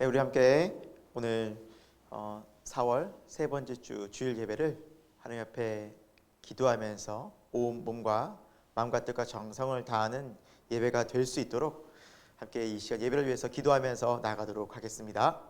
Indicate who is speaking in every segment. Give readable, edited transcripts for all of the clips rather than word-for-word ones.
Speaker 1: 네, 우리 함께 오늘 4월 세 번째 주 주일 예배를 하나님 앞에 기도하면서 온 몸과 마음과 뜻과 정성을 다하는 예배가 될 수 있도록 함께 이 시간 예배를 위해서 기도하면서 나아가도록 하겠습니다.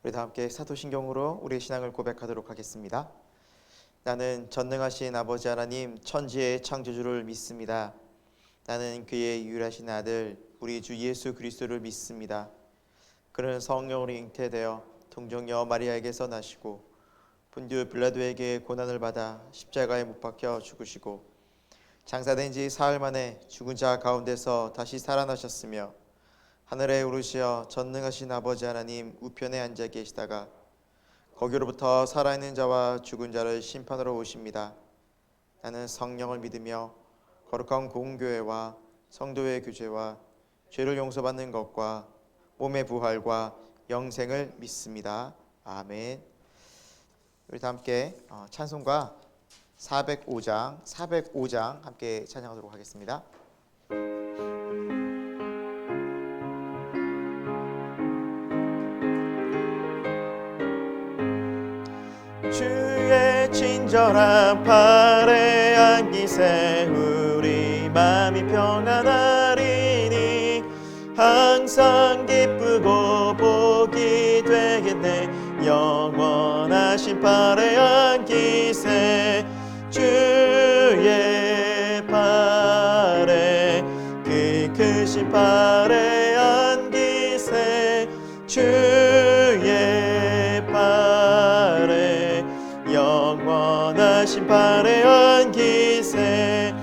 Speaker 1: 우리 다 함께 사도신경으로 우리의 신앙을 고백하도록 하겠습니다. 나는 전능하신 아버지 하나님 천지의 창조주를 믿습니다. 나는 그의 유일하신 아들 우리 주 예수 그리스도를 믿습니다. 그는 성령으로 잉태되어 동정녀 마리아에게서 나시고 본디오 빌라도에게 고난을 받아 십자가에 못 박혀 죽으시고 장사된 지 사흘 만에 죽은 자 가운데서 다시 살아나셨으며 하늘에 오르시어 전능하신 아버지 하나님 우편에 앉아 계시다가 거기로부터 살아있는 자와 죽은 자를 심판하러 오십니다. 나는 성령을 믿으며 거룩한 공교회와 성도의 교제와 죄를 용서받는 것과 몸의 부활과 영생을 믿습니다. 아멘. 우리 다 함께 찬송가 405장 함께 찬양하도록 하겠습니다. 주의 친절한 팔에 안기세 우리 마음이 평안하리니 항상 기쁘고 복이 되겠네. 영원하신 팔에 안기세 주의 팔에 그 크신 팔에 안기세 주의 팔에 영원하신 팔에 안기세.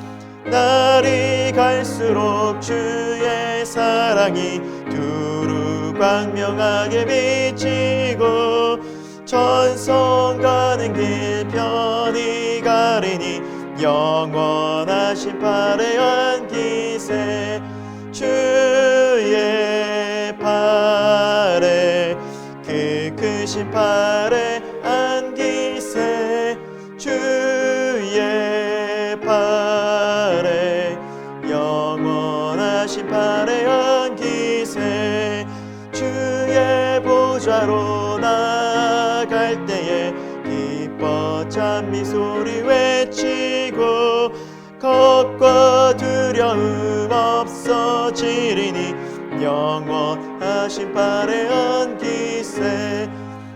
Speaker 1: 날이 갈수록 주의 사랑이 두루 광명하게 비치고 천성 가는 길 편히 가리니 영원하신 팔에 안기세 주의 영원하신 팔에 안기세 주의 팔에 영원하신 팔에 안기세 주의 보좌로 나갈 때에 기뻐 찬미 소리 외치고 겁과 두려움 없어지리니 영원하신 팔에 안기세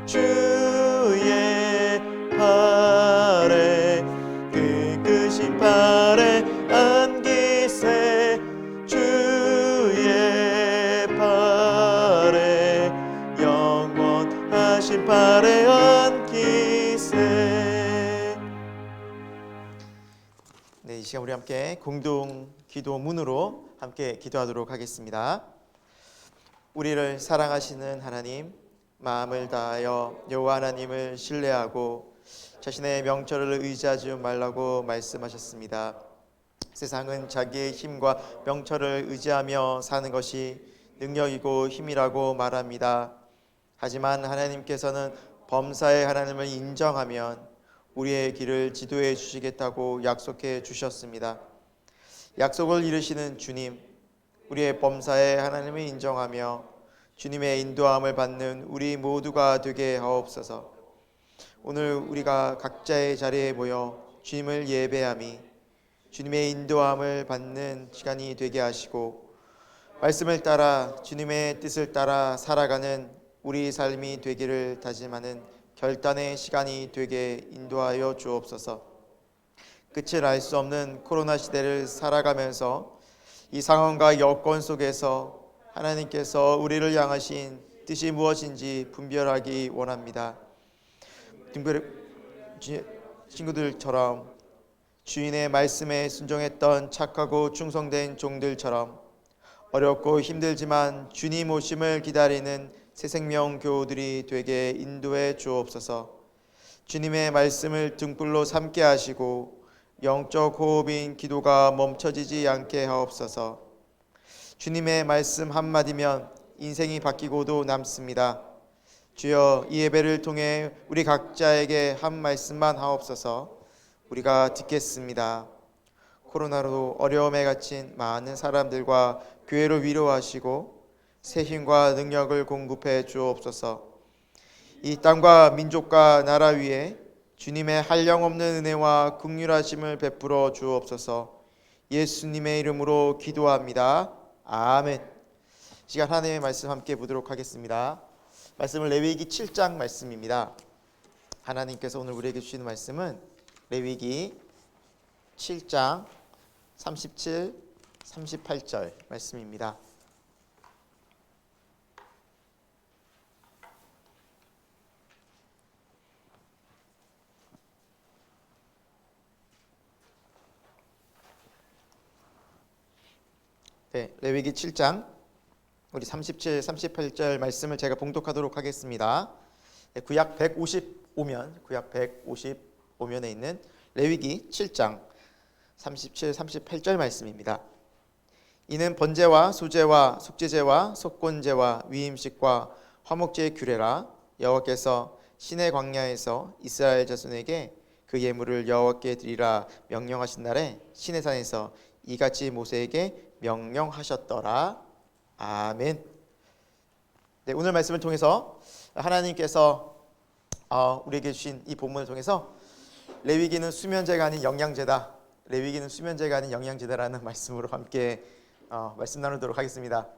Speaker 1: 주의 팔에 그 크신 팔에 안기세 주의 팔에 영원하신 팔에 안기세. 네, 이 시간 우리 함께 공동 기도문으로 함께 기도하도록 하겠습니다. 우리를 사랑하시는 하나님, 마음을 다하여 여호와 하나님을 신뢰하고 자신의 명철을 의지하지 말라고 말씀하셨습니다. 세상은 자기의 힘과 명철을 의지하며 사는 것이 능력이고 힘이라고 말합니다. 하지만 하나님께서는 범사의 하나님을 인정하면 우리의 길을 지도해 주시겠다고 약속해 주셨습니다. 약속을 이루시는 주님, 우리의 범사의 하나님을 인정하며 주님의 인도함을 받는 우리 모두가 되게 하옵소서. 오늘 우리가 각자의 자리에 모여 주님을 예배함이 주님의 인도함을 받는 시간이 되게 하시고 말씀을 따라 주님의 뜻을 따라 살아가는 우리 삶이 되기를 다짐하는 결단의 시간이 되게 인도하여 주옵소서. 끝을 알 수 없는 코로나 시대를 살아가면서 이 상황과 여건 속에서 하나님께서 우리를 향하신 뜻이 무엇인지 분별하기 원합니다. 친구들처럼 주인의 말씀에 순종했던 착하고 충성된 종들처럼 어렵고 힘들지만 주님 오심을 기다리는 새 생명 교우들이 되게 인도해 주옵소서. 주님의 말씀을 등불로 삼게 하시고 영적 호흡인 기도가 멈춰지지 않게 하옵소서. 주님의 말씀 한마디면 인생이 바뀌고도 남습니다. 주여, 이 예배를 통해 우리 각자에게 한 말씀만 하옵소서. 우리가 듣겠습니다. 코로나로 어려움에 갇힌 많은 사람들과 교회를 위로하시고 새 힘과 능력을 공급해 주옵소서. 이 땅과 민족과 나라 위에 주님의 한량없는 은혜와 긍휼하심을 베풀어 주옵소서. 예수님의 이름으로 기도합니다. 아멘. 시간 하나님의 말씀 함께 보도록 하겠습니다. 말씀은 레위기 7장 말씀입니다. 하나님께서 오늘 우리에게 주시는 말씀은 레위기 7장 37, 38절 말씀입니다. 네, 레위기 7장 우리 37, 38절 말씀을 제가 봉독하도록 하겠습니다. 구약 155면에 있는 레위기 7장 37, 38절 말씀입니다. 이는 번제와 소제와 속죄제와 속건제와 위임식과 화목제의 규례라. 여호와께서 시내 광야에서 이스라엘 자손에게 그 예물을 여호와께 드리라 명령하신 날에 시내산에서 이같이 모세에게 명령하셨더라. 아멘. 네, 오늘 말씀을 통해서 하나님께서 우리에게 주신 이 본문을 통해서 레위기는 수면제가 아닌 영양제다. 레위기는 수면제가 아닌 영양제다라는 말씀으로 함께 말씀 나누도록 하겠습니다.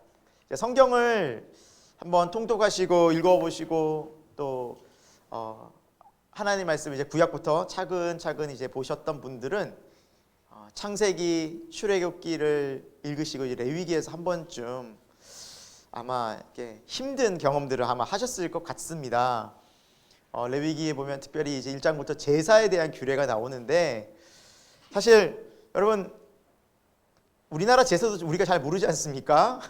Speaker 1: 성경을 한번 통독하시고 읽어보시고 또 하나님 말씀을 이제 구약부터 차근차근 이제 보셨던 분들은 창세기, 출애굽기를 읽으시고 레위기에서 한 번쯤 아마 이렇게 힘든 경험들을 아마 하셨을 것 같습니다. 레위기에 보면 특별히 이제 1장부터 제사에 대한 규례가 나오는데 사실 여러분 우리나라 제사도 우리가 잘 모르지 않습니까?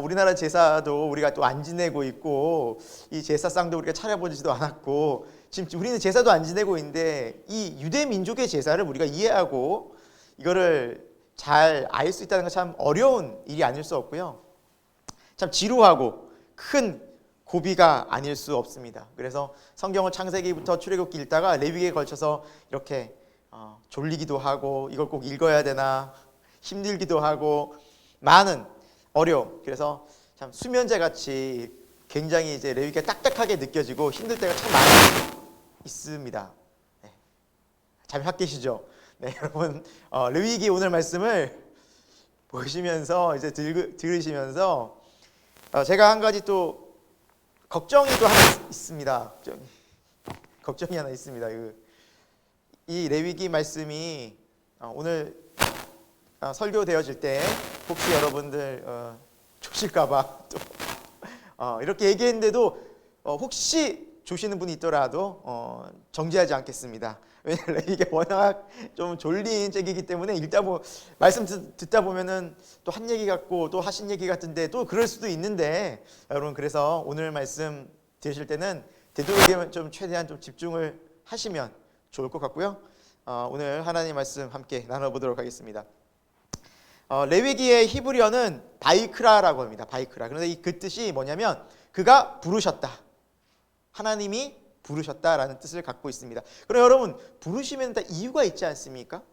Speaker 1: 우리나라 제사도 우리가 또 안 지내고 있고 이 제사상도 우리가 차려보지도 않았고 지금 우리는 제사도 안 지내고 있는데 이 유대 민족의 제사를 우리가 이해하고 이거를 잘 알 수 있다는 건 참 어려운 일이 아닐 수 없고요. 참 지루하고 큰 고비가 아닐 수 없습니다. 그래서 성경을 창세기부터 출애굽기 읽다가 레위기에 걸쳐서 이렇게 졸리기도 하고 이걸 꼭 읽어야 되나 힘들기도 하고 많은 어려움, 그래서 참 수면제 같이 굉장히 이제 레위기가 딱딱하게 느껴지고 힘들 때가 참 많이 있습니다. 네. 잠이 확 깨시죠? 네, 여러분 레위기 오늘 말씀을 보시면서 이제 들으시면서 제가 한 가지 또 걱정이 또 하나 있습니다. 걱정이 하나 있습니다. 이 레위기 말씀이 오늘 설교되어질 때 혹시 여러분들 조실까봐 또 이렇게 얘기했는데도 혹시 조시는 분이 있더라도 정지하지 않겠습니다. 왜냐하면 레위기가 워낙 좀 졸린 책이기 때문에 말씀 듣다 보면은 또 한 얘기 같고 또 하신 얘기 같은데 또 그럴 수도 있는데 여러분, 그래서 오늘 말씀 들으실 때는 되도록이면 좀 최대한 좀 집중을 하시면 좋을 것 같고요. 오늘 하나님 말씀 함께 나눠보도록 하겠습니다. 레위기의 히브리어는 바이크라라고 합니다. 바이크라. 그런데 그 뜻이 뭐냐면 그가 부르셨다. 하나님이 부르셨다라는 뜻을 갖고 있습니다. 그럼 여러분, 부르시면 다 이유가 있지 않습니까?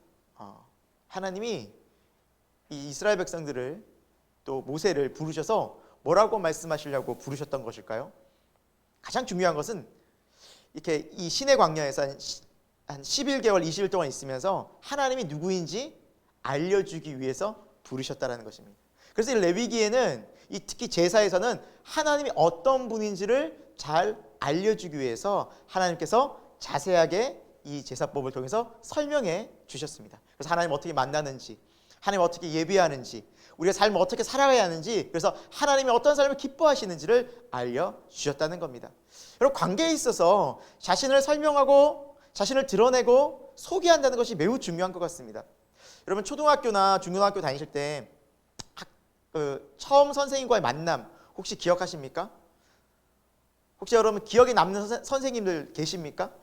Speaker 1: 하나님이 이 이스라엘 백성들을 또 모세를 부르셔서 뭐라고 말씀하시려고 부르셨던 것일까요? 가장 중요한 것은 이렇게 이 시내 광야에서 한 11개월, 20일 동안 있으면서 하나님이 누구인지 알려주기 위해서 부르셨다라는 것입니다. 그래서 이 레위기에는 특히 제사에서는 하나님이 어떤 분인지를 잘 알려주기 위해서 하나님께서 자세하게 이 제사법을 통해서 설명해 주셨습니다. 그래서 하나님 어떻게 만나는지, 하나님 어떻게 예배하는지, 우리가 삶을 어떻게 살아가야 하는지, 그래서 하나님이 어떤 삶을 기뻐하시는지를 알려주셨다는 겁니다. 여러분, 관계에 있어서 자신을 설명하고 자신을 드러내고 소개한다는 것이 매우 중요한 것 같습니다. 여러분, 초등학교나 중고등학교 다니실 때 처음 선생님과의 만남 혹시 기억하십니까? 혹시 여러분 기억에 남는 선생님들 계십니까?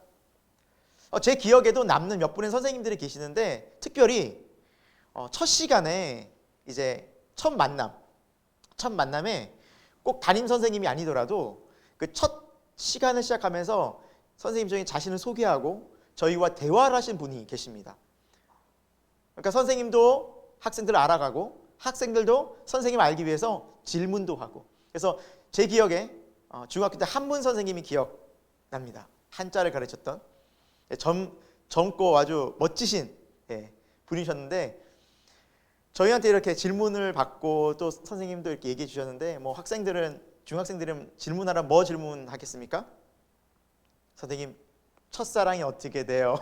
Speaker 1: 제 기억에도 남는 몇 분의 선생님들이 계시는데, 특별히 첫 시간에 이제 첫 만남에 꼭 담임 선생님이 아니더라도 그 첫 시간을 시작하면서 선생님 중에 자신을 소개하고 저희와 대화를 하신 분이 계십니다. 그러니까 선생님도 학생들을 알아가고 학생들도 선생님을 알기 위해서 질문도 하고, 그래서 제 기억에 중학교 때 한문 선생님이 기억납니다. 한자를 가르쳤던 젊고 아주 멋지신 분이셨는데, 저희한테 이렇게 질문을 받고 또 선생님도 이렇게 얘기해 주셨는데, 뭐 중학생들은 질문하라 뭐 질문하겠습니까? 선생님, 첫사랑이 어떻게 돼요?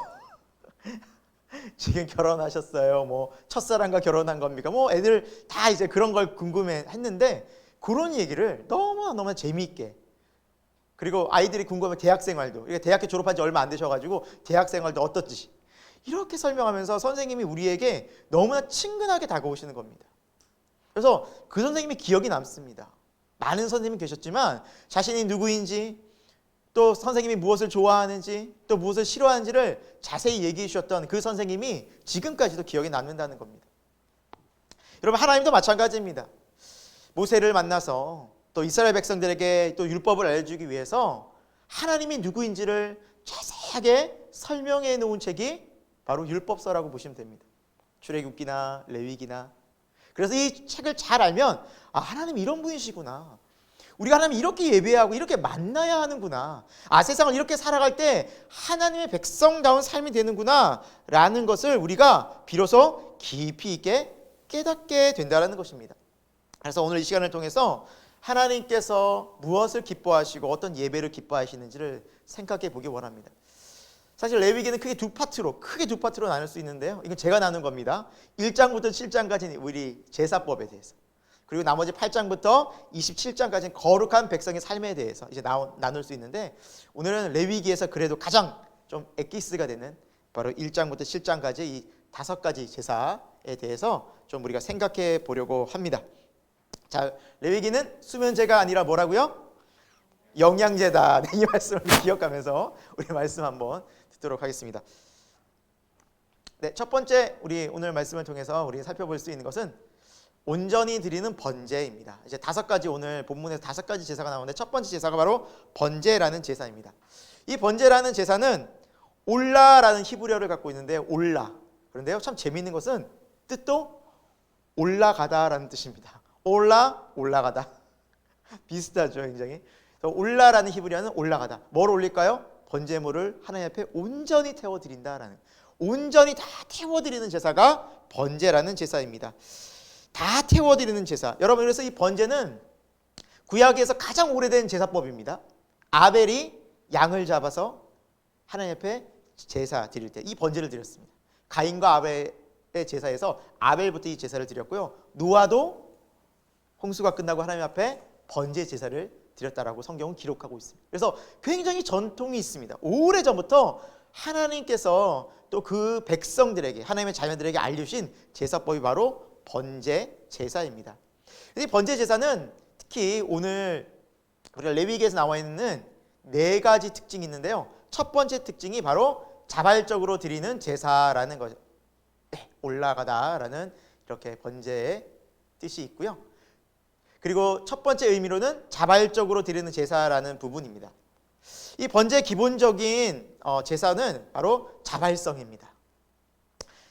Speaker 1: 지금 결혼하셨어요? 뭐 첫사랑과 결혼한 겁니까? 뭐 애들 다 이제 그런 걸 궁금해했는데, 그런 얘기를 너무나 재미있게, 그리고 아이들이 궁금해 대학생활도, 대학교 졸업한 지 얼마 안 되셔가지고 대학생활도 어떻지, 이렇게 설명하면서 선생님이 우리에게 너무나 친근하게 다가오시는 겁니다. 그래서 그 선생님이 기억이 남습니다. 많은 선생님이 계셨지만 자신이 누구인지, 또 선생님이 무엇을 좋아하는지, 또 무엇을 싫어하는지를 자세히 얘기해 주셨던 그 선생님이 지금까지도 기억에 남는다는 겁니다. 여러분, 하나님도 마찬가지입니다. 모세를 만나서 또 이스라엘 백성들에게 또 율법을 알려주기 위해서 하나님이 누구인지를 자세하게 설명해 놓은 책이 바로 율법서라고 보시면 됩니다. 출애굽기나 레위기나. 그래서 이 책을 잘 알면 하나님 이런 분이시구나, 우리가 하나님 이렇게 예배하고 이렇게 만나야 하는구나, 세상을 이렇게 살아갈 때 하나님의 백성다운 삶이 되는구나 라는 것을 우리가 비로소 깊이 있게 깨닫게 된다는 것입니다. 그래서 오늘 이 시간을 통해서 하나님께서 무엇을 기뻐하시고 어떤 예배를 기뻐하시는지를 생각해 보기 원합니다. 사실 레위기는 크게 두 파트로 나눌 수 있는데요, 이건 제가 나눈 겁니다. 1장부터 7장까지는 우리 제사법에 대해서, 그리고 나머지 8장부터 27장까지는 거룩한 백성의 삶에 대해서 이제 나눌 수 있는데, 오늘은 레위기에서 그래도 가장 좀 엑기스가 되는 바로 1장부터 7장까지 이 5가지 제사에 대해서 좀 우리가 생각해 보려고 합니다. 자, 레위기는 수면제가 아니라 뭐라고요? 영양제다. 네, 이 말씀을 기억하면서 우리 말씀 한번 듣도록 하겠습니다. 네, 첫 번째 우리 오늘 말씀을 통해서 우리 살펴볼 수 있는 것은 온전히 드리는 번제입니다. 이제 5가지, 오늘 본문에서 5가지 제사가 나오는데 첫 번째 제사가 바로 번제라는 제사입니다. 이 번제라는 제사는 올라라는 히브리어를 갖고 있는데 올라. 그런데요, 참 재미있는 것은 뜻도 올라가다라는 뜻입니다. 올라가다. 비슷하죠, 굉장히. 올라라는 히브리어는 올라가다. 뭘 올릴까요? 번제물을 하나님 앞에 온전히 태워드린다라는, 온전히 다 태워드리는 제사가 번제라는 제사입니다. 다 태워드리는 제사. 여러분, 그래서 이 번제는 구약에서 가장 오래된 제사법입니다. 아벨이 양을 잡아서 하나님 앞에 제사 드릴 때 이 번제를 드렸습니다. 가인과 아벨의 제사에서 아벨부터 이 제사를 드렸고요. 노아도 홍수가 끝나고 하나님 앞에 번제 제사를 드렸다라고 성경은 기록하고 있습니다. 그래서 굉장히 전통이 있습니다. 오래전부터 하나님께서 또 그 백성들에게, 하나님의 자녀들에게 알려주신 제사법이 바로 번제 제사입니다. 이 번제 제사는 특히 오늘 우리가 레위기에서 나와 있는 4가지 특징이 있는데요. 첫 번째 특징이 바로 자발적으로 드리는 제사라는 거죠. 올라가다라는 이렇게 번제의 뜻이 있고요. 그리고 첫 번째 의미로는 자발적으로 드리는 제사라는 부분입니다. 이 번제의 기본적인 제사는 바로 자발성입니다.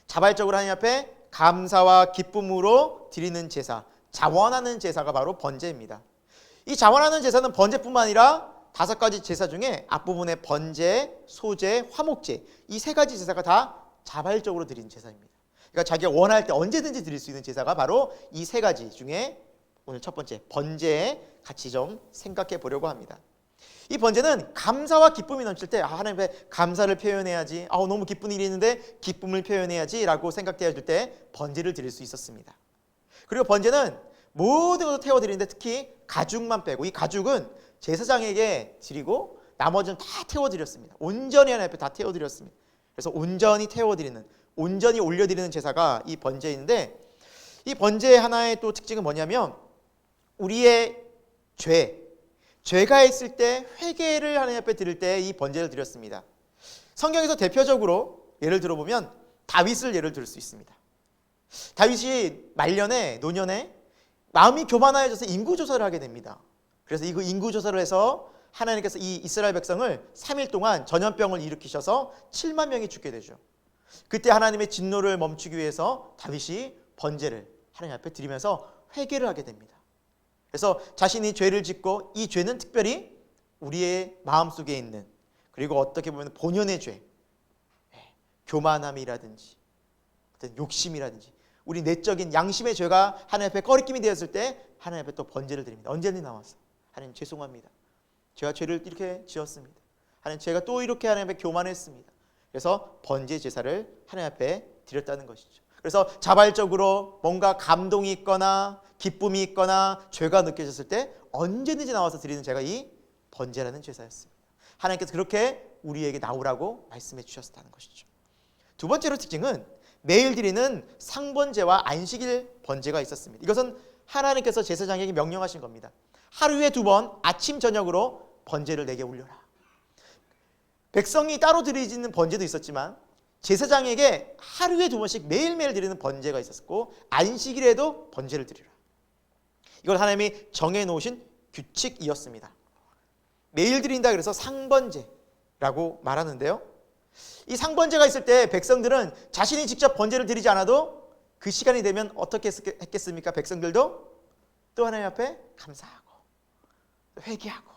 Speaker 1: 자발적으로 하나님 앞에 감사와 기쁨으로 드리는 제사, 자원하는 제사가 바로 번제입니다. 이 자원하는 제사는 번제뿐만 아니라 5가지 제사 중에 앞부분에 번제, 소제, 화목제, 이 3가지 제사가 다 자발적으로 드리는 제사입니다. 그러니까 자기가 원할 때 언제든지 드릴 수 있는 제사가 바로 이 3가지 중에 오늘 첫 번째 번제에 같이 좀 생각해 보려고 합니다. 이 번제는 감사와 기쁨이 넘칠 때 하나님 앞에 감사를 표현해야지, 너무 기쁜 일이 있는데 기쁨을 표현해야지 라고 생각되어질 때 번제를 드릴 수 있었습니다. 그리고 번제는 모든 것을 태워드리는데 특히 가죽만 빼고, 이 가죽은 제사장에게 드리고 나머지는 다 태워드렸습니다. 온전히 하나님 앞에 다 태워드렸습니다. 그래서 온전히 태워드리는, 온전히 올려드리는 제사가 이 번제인데, 이 번제의 하나의 또 특징은 뭐냐면 우리의 죄가 있을 때 회개를 하나님 앞에 드릴 때 이 번제를 드렸습니다. 성경에서 대표적으로 예를 들어보면 다윗을 예를 들 수 있습니다. 다윗이 말년에, 노년에 마음이 교만하여져서 인구조사를 하게 됩니다. 그래서 이 인구조사를 해서 하나님께서 이 이스라엘 백성을 3일 동안 전염병을 일으키셔서 7만 명이 죽게 되죠. 그때 하나님의 진노를 멈추기 위해서 다윗이 번제를 하나님 앞에 드리면서 회개를 하게 됩니다. 그래서 자신이 죄를 짓고, 이 죄는 특별히 우리의 마음속에 있는, 그리고 어떻게 보면 본연의 죄, 교만함이라든지 어떤 욕심이라든지 우리 내적인 양심의 죄가 하나님 앞에 꺼리낌이 되었을 때 하나님 앞에 또 번제를 드립니다. 언제든지 나와서 하나님 죄송합니다. 제가 죄를 이렇게 지었습니다. 하나님 제가 또 이렇게 하나님 앞에 교만했습니다. 그래서 번제 제사를 하나님 앞에 드렸다는 것이죠. 그래서 자발적으로 뭔가 감동이 있거나 기쁨이 있거나 죄가 느껴졌을 때 언제든지 나와서 드리는 제가 이 번제라는 제사였습니다. 하나님께서 그렇게 우리에게 나오라고 말씀해 주셨다는 것이죠. 두 번째로 특징은 매일 드리는 상번제와 안식일 번제가 있었습니다. 이것은 하나님께서 제사장에게 명령하신 겁니다. 하루에 2번 아침 저녁으로 번제를 내게 올려라. 백성이 따로 드리는 번제도 있었지만 제사장에게 하루에 2번씩 매일매일 드리는 번제가 있었고, 안식일에도 번제를 드리라. 이걸 하나님이 정해놓으신 규칙이었습니다. 매일 드린다 그래서 상번제라고 말하는데요. 이 상번제가 있을 때 백성들은 자신이 직접 번제를 드리지 않아도 그 시간이 되면 어떻게 했겠습니까? 백성들도 또 하나님 앞에 감사하고 회개하고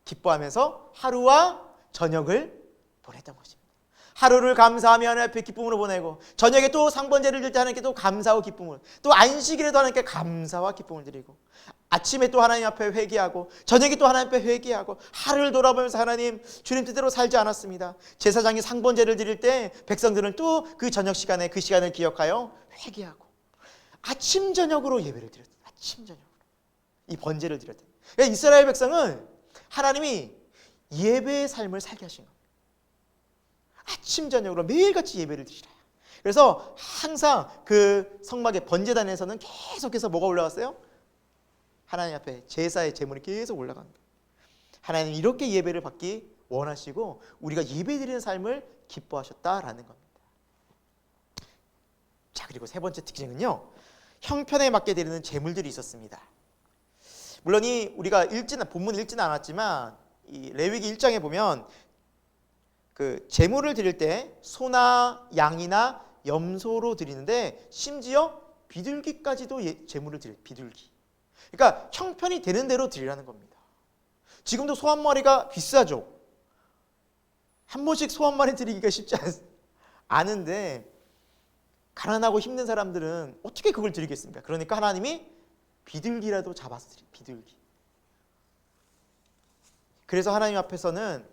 Speaker 1: 기뻐하면서 하루와 저녁을 보냈던 것입니다. 하루를 감사하며 하나님 앞에 기쁨으로 보내고, 저녁에 또 상번제를 드릴 때 하나님께 또 감사와 기쁨을, 또 안식일에도 하나님께 감사와 기쁨을 드리고, 아침에 또 하나님 앞에 회개하고, 저녁에 또 하나님 앞에 회개하고, 하루를 돌아보면서 하나님, 주님 뜻대로 살지 않았습니다. 제사장이 상번제를 드릴 때 백성들은 또 그 저녁 시간에 그 시간을 기억하여 회개하고 아침 저녁으로 예배를 드렸다. 아침 저녁으로 이 번제를 드렸다. 그러니까 이스라엘 백성은 하나님이 예배의 삶을 살게 하신 겁니다. 아침 저녁으로 매일같이 예배를 드리라. 그래서 항상 그 성막의 번제단에서는 계속해서 뭐가 올라왔어요? 하나님 앞에 제사의 제물이 계속 올라갑니다. 하나님 이렇게 예배를 받기 원하시고 우리가 예배드리는 삶을 기뻐하셨다라는 겁니다. 자, 그리고 세 번째 특징은요, 형편에 맞게 드리는 제물들이 있었습니다. 물론 우리가 본문 읽지는 않았지만 이 레위기 1장에 보면 그 제물을 드릴 때 소나 양이나 염소로 드리는데 심지어 비둘기까지도 제물을 드려요. 비둘기. 그러니까 형편이 되는 대로 드리라는 겁니다. 지금도 소 한 마리가 비싸죠. 한 번씩 소 한 마리 드리기가 쉽지 않은데 가난하고 힘든 사람들은 어떻게 그걸 드리겠습니까? 그러니까 하나님이 비둘기라도 잡아서 드려요. 비둘기. 그래서 하나님 앞에서는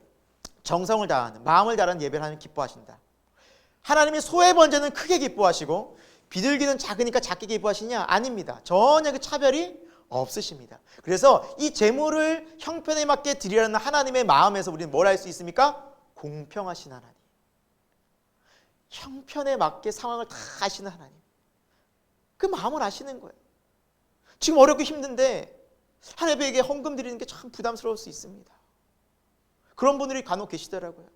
Speaker 1: 정성을 다하는, 마음을 다하는 예배를 하나님 기뻐하신다. 하나님이 소의 번제는 크게 기뻐하시고 비둘기는 작으니까 작게 기뻐하시냐? 아닙니다. 전혀 그 차별이 없으십니다. 그래서 이 제물을 형편에 맞게 드리라는 하나님의 마음에서 우리는 뭘 할 수 있습니까? 공평하신 하나님, 형편에 맞게 상황을 다 아시는 하나님, 그 마음을 아시는 거예요. 지금 어렵고 힘든데 하나님에게 헌금 드리는 게 참 부담스러울 수 있습니다. 그런 분들이 간혹 계시더라고요.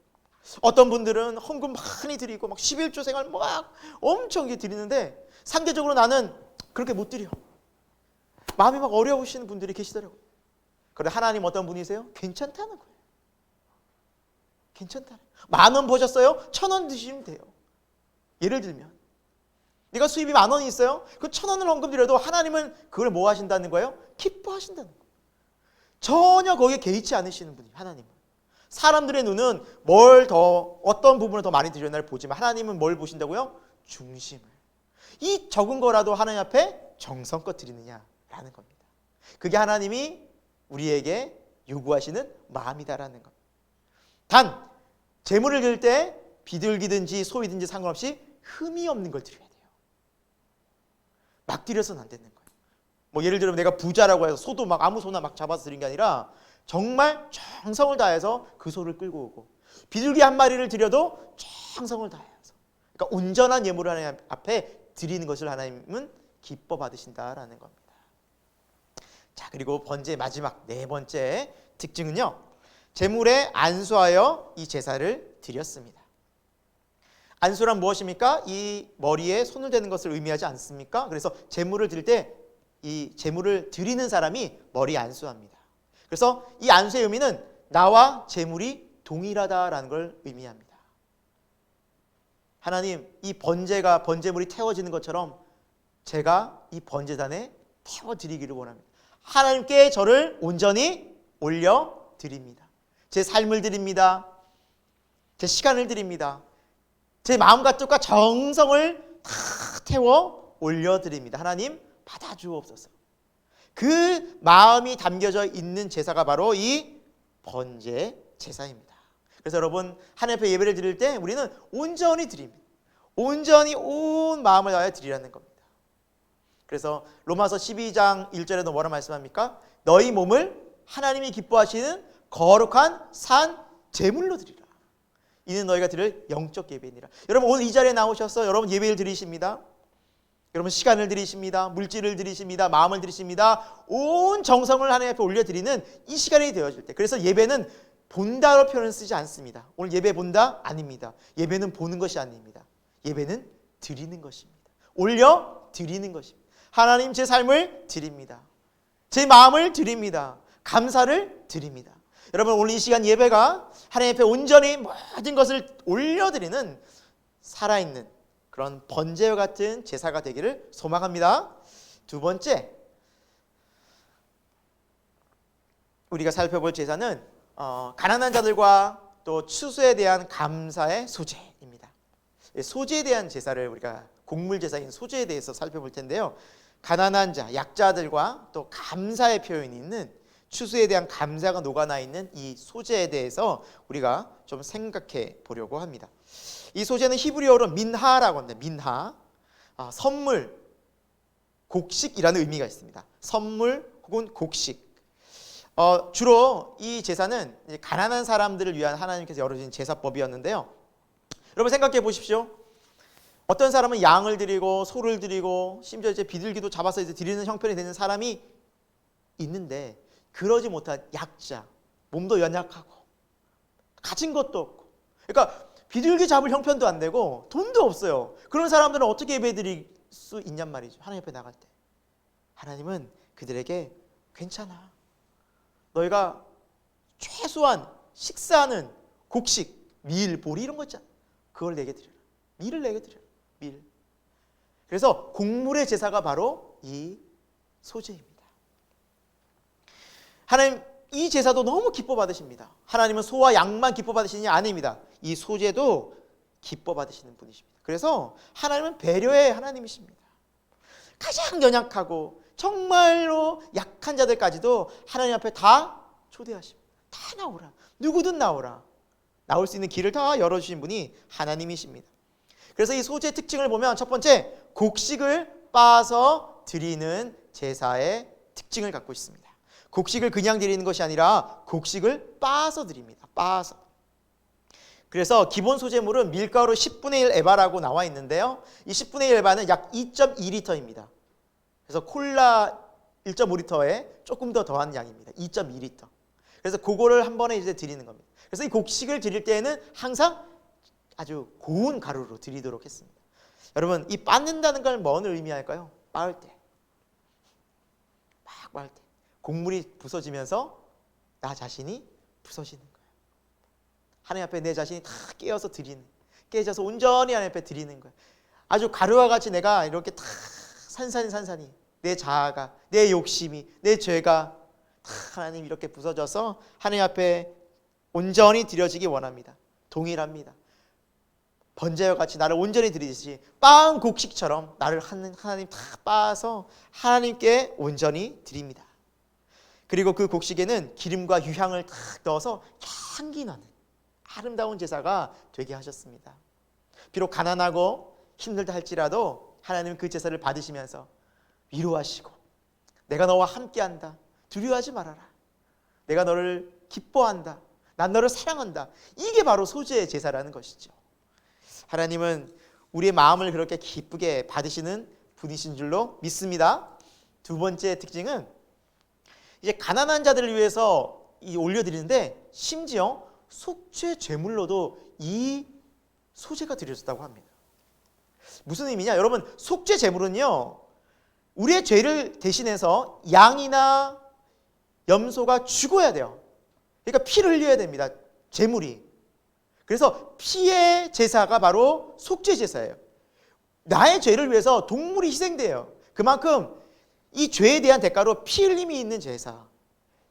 Speaker 1: 어떤 분들은 헌금 많이 드리고 막 11조 생활 막 엄청 드리는데 상대적으로 나는 그렇게 못 드려. 마음이 막 어려우시는 분들이 계시더라고요. 그런데 하나님 어떤 분이세요? 괜찮다는 거예요. 괜찮다는 거예요. 10,000원 버셨어요? 1,000원 드시면 돼요. 예를 들면 네가 수입이 10,000원이 있어요? 그 1,000원을 헌금 드려도 하나님은 그걸 뭐 하신다는 거예요? 기뻐하신다는 거예요. 전혀 거기에 개의치 않으시는 분이 하나님은. 사람들의 눈은 어떤 부분을 더 많이 드렸나를 보지만 하나님은 뭘 보신다고요? 중심을. 이 적은 거라도 하나님 앞에 정성껏 드리느냐라는 겁니다. 그게 하나님이 우리에게 요구하시는 마음이다라는 겁니다. 단 제물을 드릴 때 비둘기든지 소이든지 상관없이 흠이 없는 걸 드려야 돼요. 막 드려서는 안 되는 거예요. 뭐 예를 들면 내가 부자라고 해서 소도 막 아무 소나 막 잡아서 드린 게 아니라 정말 정성을 다해서 그 소를 끌고 오고, 비둘기 한 마리를 드려도 정성을 다해서, 그러니까 온전한 예물을 하나님 앞에 드리는 것을 하나님은 기뻐 받으신다라는 겁니다. 자, 그리고 번제의 마지막 네 번째 특징은요, 제물에 안수하여 이 제사를 드렸습니다. 안수란 무엇입니까? 이 머리에 손을 대는 것을 의미하지 않습니까? 그래서 제물을 드릴 때 이 제물을 드리는 사람이 머리에 안수합니다. 그래서 이 안수의 의미는 나와 제물이 동일하다라는 걸 의미합니다. 하나님, 이 번제물이 태워지는 것처럼 제가 이 번제단에 태워드리기를 원합니다. 하나님께 저를 온전히 올려드립니다. 제 삶을 드립니다. 제 시간을 드립니다. 제 마음과 뜻과 정성을 다 태워 올려드립니다. 하나님 받아주옵소서. 그 마음이 담겨져 있는 제사가 바로 이 번제 제사입니다. 그래서 여러분, 하나님 앞에 예배를 드릴 때 우리는 온전히 드립니다. 온전히 온 마음을 다해 드리라는 겁니다. 그래서 로마서 12장 1절에도 뭐라 말씀합니까? 너희 몸을 하나님이 기뻐하시는 거룩한 산 제물로 드리라. 이는 너희가 드릴 영적 예배니라. 여러분, 오늘 이 자리에 나오셔서 여러분 예배를 드리십니다. 여러분 시간을 드리십니다. 물질을 드리십니다. 마음을 드리십니다. 온 정성을 하나님 앞에 올려드리는 이 시간이 되어질 때, 그래서 예배는 본다로 표현을 쓰지 않습니다. 오늘 예배 본다? 아닙니다. 예배는 보는 것이 아닙니다. 예배는 드리는 것입니다. 올려드리는 것입니다. 하나님, 제 삶을 드립니다. 제 마음을 드립니다. 감사를 드립니다. 여러분, 오늘 이 시간 예배가 하나님 앞에 온전히 모든 것을 올려드리는 살아있는 그런 번제와 같은 제사가 되기를 소망합니다. 두 번째, 우리가 살펴볼 제사는 가난한 자들과 또 추수에 대한 감사의 소제입니다. 소제에 대한 제사를 우리가 곡물 제사인 소제에 대해서 살펴볼 텐데요. 가난한 자, 약자들과 또 감사의 표현이 있는, 추수에 대한 감사가 녹아나 있는 이 소제에 대해서 우리가 좀 생각해 보려고 합니다. 이 소제는 히브리어로 민하라고 합니다. 민하, 선물, 곡식이라는 의미가 있습니다. 선물 혹은 곡식. 주로 이 제사는 가난한 사람들을 위한 하나님께서 열어주신 제사법이었는데요. 여러분 생각해 보십시오. 어떤 사람은 양을 드리고 소를 드리고 심지어 이제 비둘기도 잡아서 이제 드리는 형편이 되는 사람이 있는데, 그러지 못한 약자, 몸도 연약하고 가진 것도 없고, 그러니까 비둘기 잡을 형편도 안 되고 돈도 없어요. 그런 사람들은 어떻게 예배 수 있냔 말이죠. 하나님 앞에 나갈 때 하나님은 그들에게 괜찮아. 너희가 최소한 식사하는 곡식, 밀, 보리 이런 거 있잖아. 그걸 내게 드려라. 밀을 내게 드려라. 밀. 그래서 곡물의 제사가 바로 이 소제입니다. 하나님 이 제사도 너무 기뻐 받으십니다. 하나님은 소와 양만 기뻐 받으시는 게 아닙니다. 이 소제도 기뻐 받으시는 분이십니다. 그래서 하나님은 배려의 하나님이십니다. 가장 연약하고 정말로 약한 자들까지도 하나님 앞에 다 초대하십니다. 다 나오라. 누구든 나오라. 나올 수 있는 길을 다 열어주신 분이 하나님이십니다. 그래서 이 소제의 특징을 보면 첫 번째, 곡식을 빻아서 드리는 제사의 특징을 갖고 있습니다. 곡식을 그냥 드리는 것이 아니라 곡식을 빻아서 드립니다. 빻아서. 그래서 기본 소제물은 밀가루 10분의 1 에바라고 나와 있는데요. 이 10분의 1 에바는 약 2.2리터입니다. 그래서 콜라 1.5리터에 조금 더 더한 양입니다. 2.2리터. 그래서 그거를 한 번에 이제 드리는 겁니다. 그래서 이 곡식을 드릴 때에는 항상 아주 고운 가루로 드리도록 했습니다. 여러분, 이 빻는다는 걸 뭔 의미할까요? 빻을 때. 막 빻을 때. 곡물이 부서지면서 나 자신이 부서지는 거예요. 하나님 앞에 내 자신이 다 깨어서 드리는, 깨져서 온전히 하나님 앞에 드리는 거예요. 아주 가루와 같이 내가 이렇게 다 산산이 내 자아가, 내 욕심이, 내 죄가 다 하나님 이렇게 부서져서 하나님 앞에 온전히 드려지기 원합니다. 동일합니다. 번제와 같이 나를 온전히 드리듯이 빻은 곡식처럼 나를 하나님 다 빻아서 하나님께 온전히 드립니다. 그리고 그 곡식에는 기름과 유향을 딱 넣어서 향기 나는 아름다운 제사가 되게 하셨습니다. 비록 가난하고 힘들다 할지라도 하나님은 그 제사를 받으시면서 위로하시고 내가 너와 함께한다. 두려워하지 말아라. 내가 너를 기뻐한다. 난 너를 사랑한다. 이게 바로 소제의 제사라는 것이죠. 하나님은 우리의 마음을 그렇게 기쁘게 받으시는 분이신 줄로 믿습니다. 두 번째 특징은 이제 가난한 자들을 위해서 올려드리는데 심지어 속죄 제물로도 이 소제가 드려졌다고 합니다. 무슨 의미냐? 여러분, 속죄 제물은요, 우리의 죄를 대신해서 양이나 염소가 죽어야 돼요. 그러니까 피를 흘려야 됩니다. 제물이. 그래서 피의 제사가 바로 속죄 제사예요. 나의 죄를 위해서 동물이 희생돼요. 그만큼 이 죄에 대한 대가로 피 흘림이 있는 제사,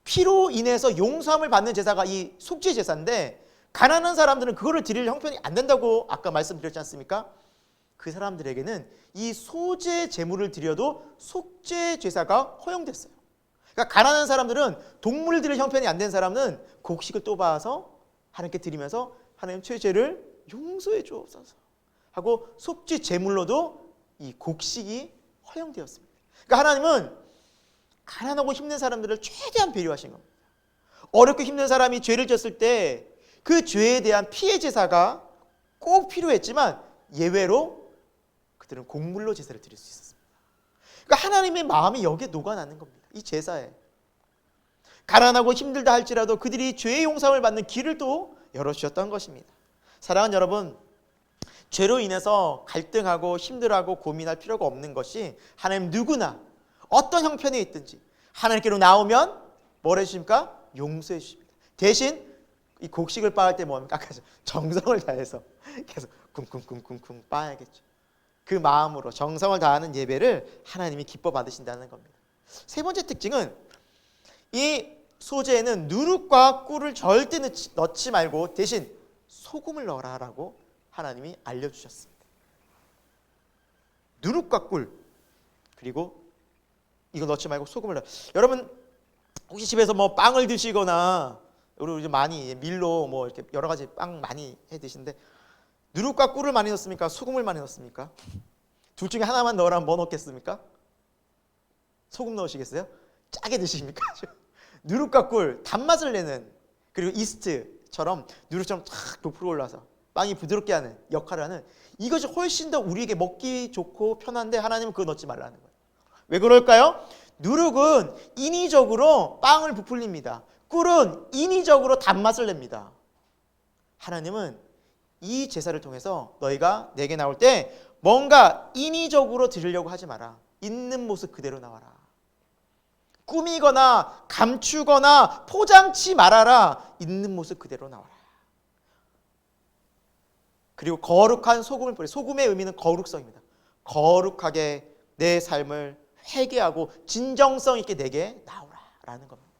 Speaker 1: 피로 인해서 용서함을 받는 제사가 이 속죄 제사인데, 가난한 사람들은 그거를 드릴 형편이 안 된다고 아까 말씀드렸지 않습니까? 그 사람들에게는 이 소제 제물을 드려도 속죄 제사가 허용됐어요. 그러니까 가난한 사람들은, 동물을 드릴 형편이 안 된 사람은 곡식을 또 봐서 하나님께 드리면서 하나님 죄를 용서해 주옵소서 하고 속죄 제물로도 이 곡식이 허용되었습니다. 그러니까 하나님은 가난하고 힘든 사람들을 최대한 배려하신 겁니다. 어렵고 힘든 사람이 죄를 졌을 때 그 죄에 대한 피해 제사가 꼭 필요했지만 예외로 그들은 곡물로 제사를 드릴 수 있었습니다. 그러니까 하나님의 마음이 여기에 녹아나는 겁니다. 이 제사에. 가난하고 힘들다 할지라도 그들이 죄의 용서를 받는 길을 또 열어주셨던 것입니다. 사랑하는 여러분, 죄로 인해서 갈등하고 힘들어하고 고민할 필요가 없는 것이, 하나님 누구나 어떤 형편에 있든지 하나님께로 나오면 뭘 해주십니까? 용서해 주십니다. 대신 이 곡식을 빻을 때 뭡니까? 정성을 다해서 계속 쿵쿵쿵쿵쿵 빻아야겠죠. 그 마음으로 정성을 다하는 예배를 하나님이 기뻐 받으신다는 겁니다. 세 번째 특징은, 이 소제에는 누룩과 꿀을 절대 넣지 말고 대신 소금을 넣어라라고 하나님이 알려주셨습니다. 누룩과 꿀, 그리고 이거 넣지 말고 소금을 넣어. 여러분 혹시 집에서 뭐 빵을 드시거나, 우리 이제 많이 밀로 뭐 이렇게 여러 가지 빵 많이 해 드시는데, 누룩과 꿀을 많이 넣습니까? 소금을 많이 넣습니까? 둘 중에 하나만 넣으라면 뭐 넣겠습니까? 소금 넣으시겠어요? 짜게 드십니까? 누룩과 꿀, 단맛을 내는, 그리고 이스트처럼 누룩처럼 탁 부풀어 올라서 빵이 부드럽게 하는 역할을 하는, 이것이 훨씬 더 우리에게 먹기 좋고 편한데 하나님은 그거 넣지 말라는 거예요. 왜 그럴까요? 누룩은 인위적으로 빵을 부풀립니다. 꿀은 인위적으로 단맛을 냅니다. 하나님은 이 제사를 통해서 너희가 내게 나올 때 뭔가 인위적으로 드리려고 하지 마라. 있는 모습 그대로 나와라. 꾸미거나 감추거나 포장치 말아라. 있는 모습 그대로 나와라. 그리고 거룩한 소금을 뿌려. 소금의 의미는 거룩성입니다. 거룩하게 내 삶을 회개하고 진정성 있게 내게 나오라라는 겁니다.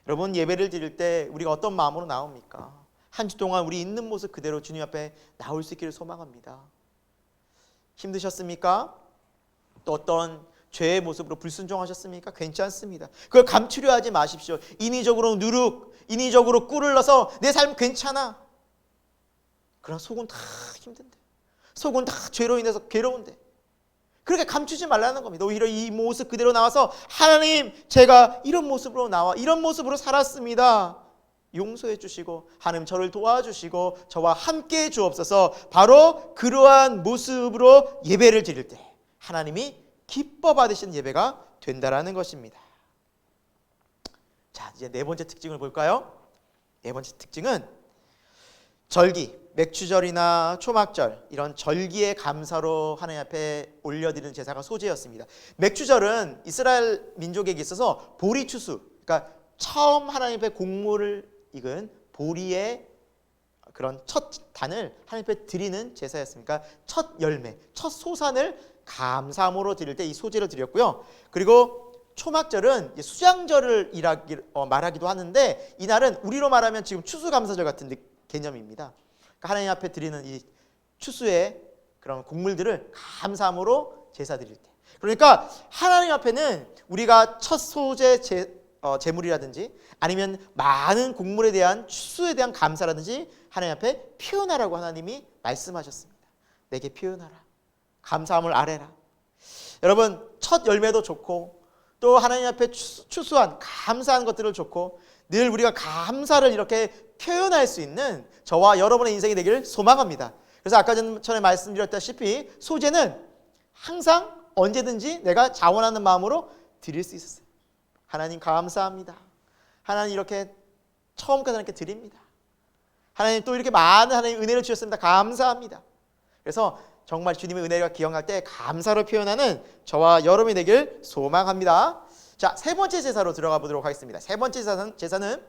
Speaker 1: 여러분, 예배를 드릴 때 우리가 어떤 마음으로 나옵니까? 한 주 동안 우리 있는 모습 그대로 주님 앞에 나올 수 있기를 소망합니다. 힘드셨습니까? 또 어떤 죄의 모습으로 불순종하셨습니까? 괜찮습니다. 그걸 감추려 하지 마십시오. 인위적으로 인위적으로 꿀을 넣어서 내 삶 괜찮아. 그러나 속은 다 힘든데, 속은 다 죄로 인해서 괴로운데, 그렇게 감추지 말라는 겁니다. 오히려 이 모습 그대로 나와서 하나님, 제가 이런 모습으로 나와 이런 모습으로 살았습니다. 용서해 주시고 하나님 저를 도와주시고 저와 함께 주옵소서. 바로 그러한 모습으로 예배를 드릴 때 하나님이 기뻐 받으시는 예배가 된다라는 것입니다. 자, 이제 네 번째 특징을 볼까요? 네 번째 특징은 절기, 맥추절이나 초막절 이런 절기의 감사로 하나님 앞에 올려드리는 제사가 소제였습니다. 맥추절은 이스라엘 민족에게 있어서 보리 추수, 그러니까 처음 하나님 앞에 곡물을 익은 보리의 그런 첫 단을 하나님 앞에 드리는 제사였습니까? 첫 열매, 첫 소산을 감사함으로 드릴 때 이 소제를 드렸고요. 그리고 초막절은 수장절을 말하기도 하는데, 이날은 우리로 말하면 지금 추수감사절 같은 개념입니다. 그러니까 하나님 앞에 드리는 이 추수의 그런 곡물들을 감사함으로 제사 드릴 때, 그러니까 하나님 앞에는 우리가 첫 소제 제물이라든지 아니면 많은 곡물에 대한 추수에 대한 감사라든지 하나님 앞에 표현하라고 하나님이 말씀하셨습니다. 내게 표현하라. 감사함을 아뢰라. 여러분, 첫 열매도 좋고 또 하나님 앞에 추수한 감사한 것들을 좋고 늘 우리가 감사를 이렇게 표현할 수 있는 저와 여러분의 인생이 되기를 소망합니다. 그래서 아까 전에 말씀드렸다시피 소제는 항상 언제든지 내가 자원하는 마음으로 드릴 수 있었어요. 하나님 감사합니다. 하나님 이렇게 처음까지 하나님께 드립니다. 하나님 또 이렇게 많은 하나님 은혜를 주셨습니다. 감사합니다. 그래서 정말 주님의 은혜가 기억날 때 감사로 표현하는 저와 여러분이 되길 소망합니다. 자, 세 번째 제사로 들어가 보도록 하겠습니다. 세 번째 제사는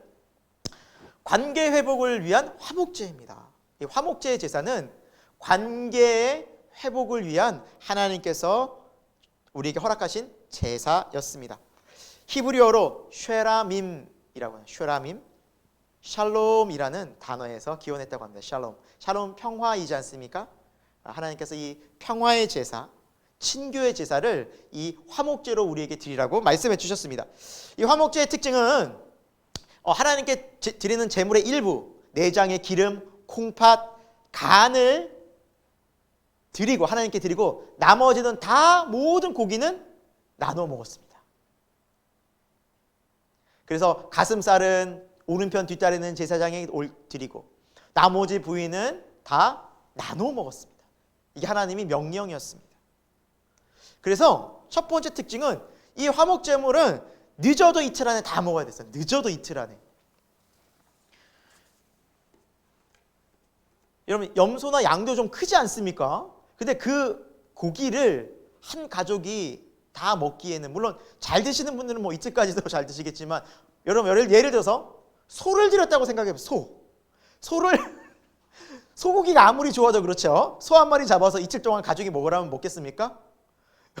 Speaker 1: 관계 회복을 위한 화목제입니다. 이 화목제의 제사는 관계의 회복을 위한 하나님께서 우리에게 허락하신 제사였습니다. 히브리어로 쉐라밈이라고 해요. 쉐라밈, 샬롬이라는 단어에서 기원했다고 합니다. 샬롬, 샬롬 평화이지 않습니까? 하나님께서 이 평화의 제사, 친교의 제사를 이 화목제로 우리에게 드리라고 말씀해 주셨습니다. 이 화목제의 특징은 하나님께 드리는 제물의 일부, 내장의 기름, 콩팥, 간을 드리고 하나님께 드리고 나머지는 다 모든 고기는 나눠 먹었습니다. 그래서 가슴살은 오른편 뒷다리는 제사장에 드리고 나머지 부위는 다 나눠 먹었습니다. 이게 하나님의 명령이었습니다. 그래서 첫 번째 특징은 이 화목제물은 늦어도 이틀 안에 다 먹어야 됐어요. 늦어도 이틀 안에. 여러분, 염소나 양도 좀 크지 않습니까? 근데 그 고기를 한 가족이 다 먹기에는, 물론 잘 드시는 분들은 뭐 이틀까지도 잘 드시겠지만, 여러분 예를 들어서 소를 드렸다고 생각해보세요. 소고기가 아무리 좋아도 그렇죠. 소 한 마리 잡아서 이틀 동안 가족이 먹으라면 먹겠습니까?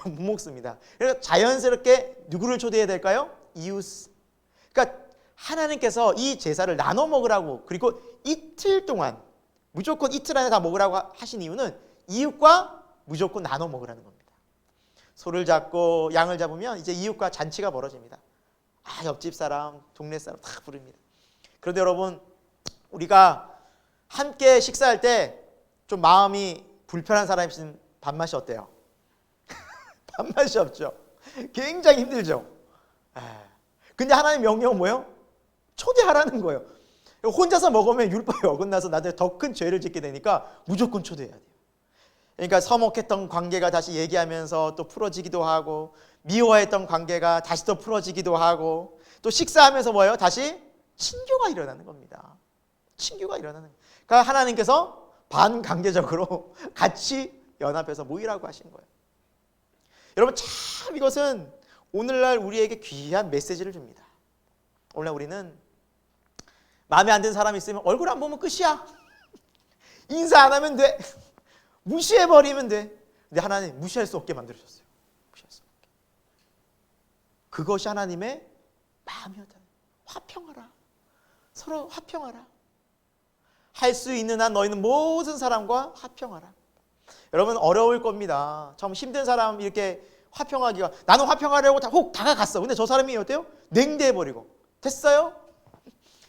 Speaker 1: 못 먹습니다. 그래서 자연스럽게 누구를 초대해야 될까요? 이웃. 그러니까 하나님께서 이 제사를 나눠 먹으라고, 그리고 이틀 동안 무조건 이틀 안에 다 먹으라고 하신 이유는 이웃과 무조건 나눠 먹으라는 겁니다. 소를 잡고 양을 잡으면 이제 이웃과 잔치가 벌어집니다. 옆집 사람, 동네 사람 다 부릅니다. 그런데 여러분, 우리가 함께 식사할 때 좀 마음이 불편한 사람이 있으면 밥맛이 어때요? 밥맛이 없죠. 굉장히 힘들죠. 근데 하나님 명령은 뭐예요? 초대하라는 거예요. 혼자서 먹으면 율법에 어긋나서 나중에 더 큰 죄를 짓게 되니까 무조건 초대해야 돼요. 그러니까 서먹했던 관계가 다시 얘기하면서 또 풀어지기도 하고, 미워했던 관계가 다시 또 풀어지기도 하고, 또 식사하면서 뭐예요? 다시 친교가 일어나는 겁니다. 친교가 일어나는 거예요. 그러니까 하나님께서 반강제적으로 같이 연합해서 모이라고 하신 거예요. 여러분 참 이것은 오늘날 우리에게 귀한 메시지를 줍니다. 오늘날 우리는 마음에 안 드는 사람이 있으면 얼굴 안 보면 끝이야. 인사 안 하면 돼. 무시해버리면 돼. 근데 하나님 무시할 수 없게 만들어줬어요. 무시할 수 없게. 그것이 하나님의 마음이었다. 화평하라. 서로 화평하라. 할 수 있는 한 너희는 모든 사람과 화평하라. 여러분 어려울 겁니다. 참 힘든 사람 이렇게 화평하기가, 나는 화평하려고 혹 다가갔어. 근데 저 사람이 어때요? 냉대해버리고 됐어요?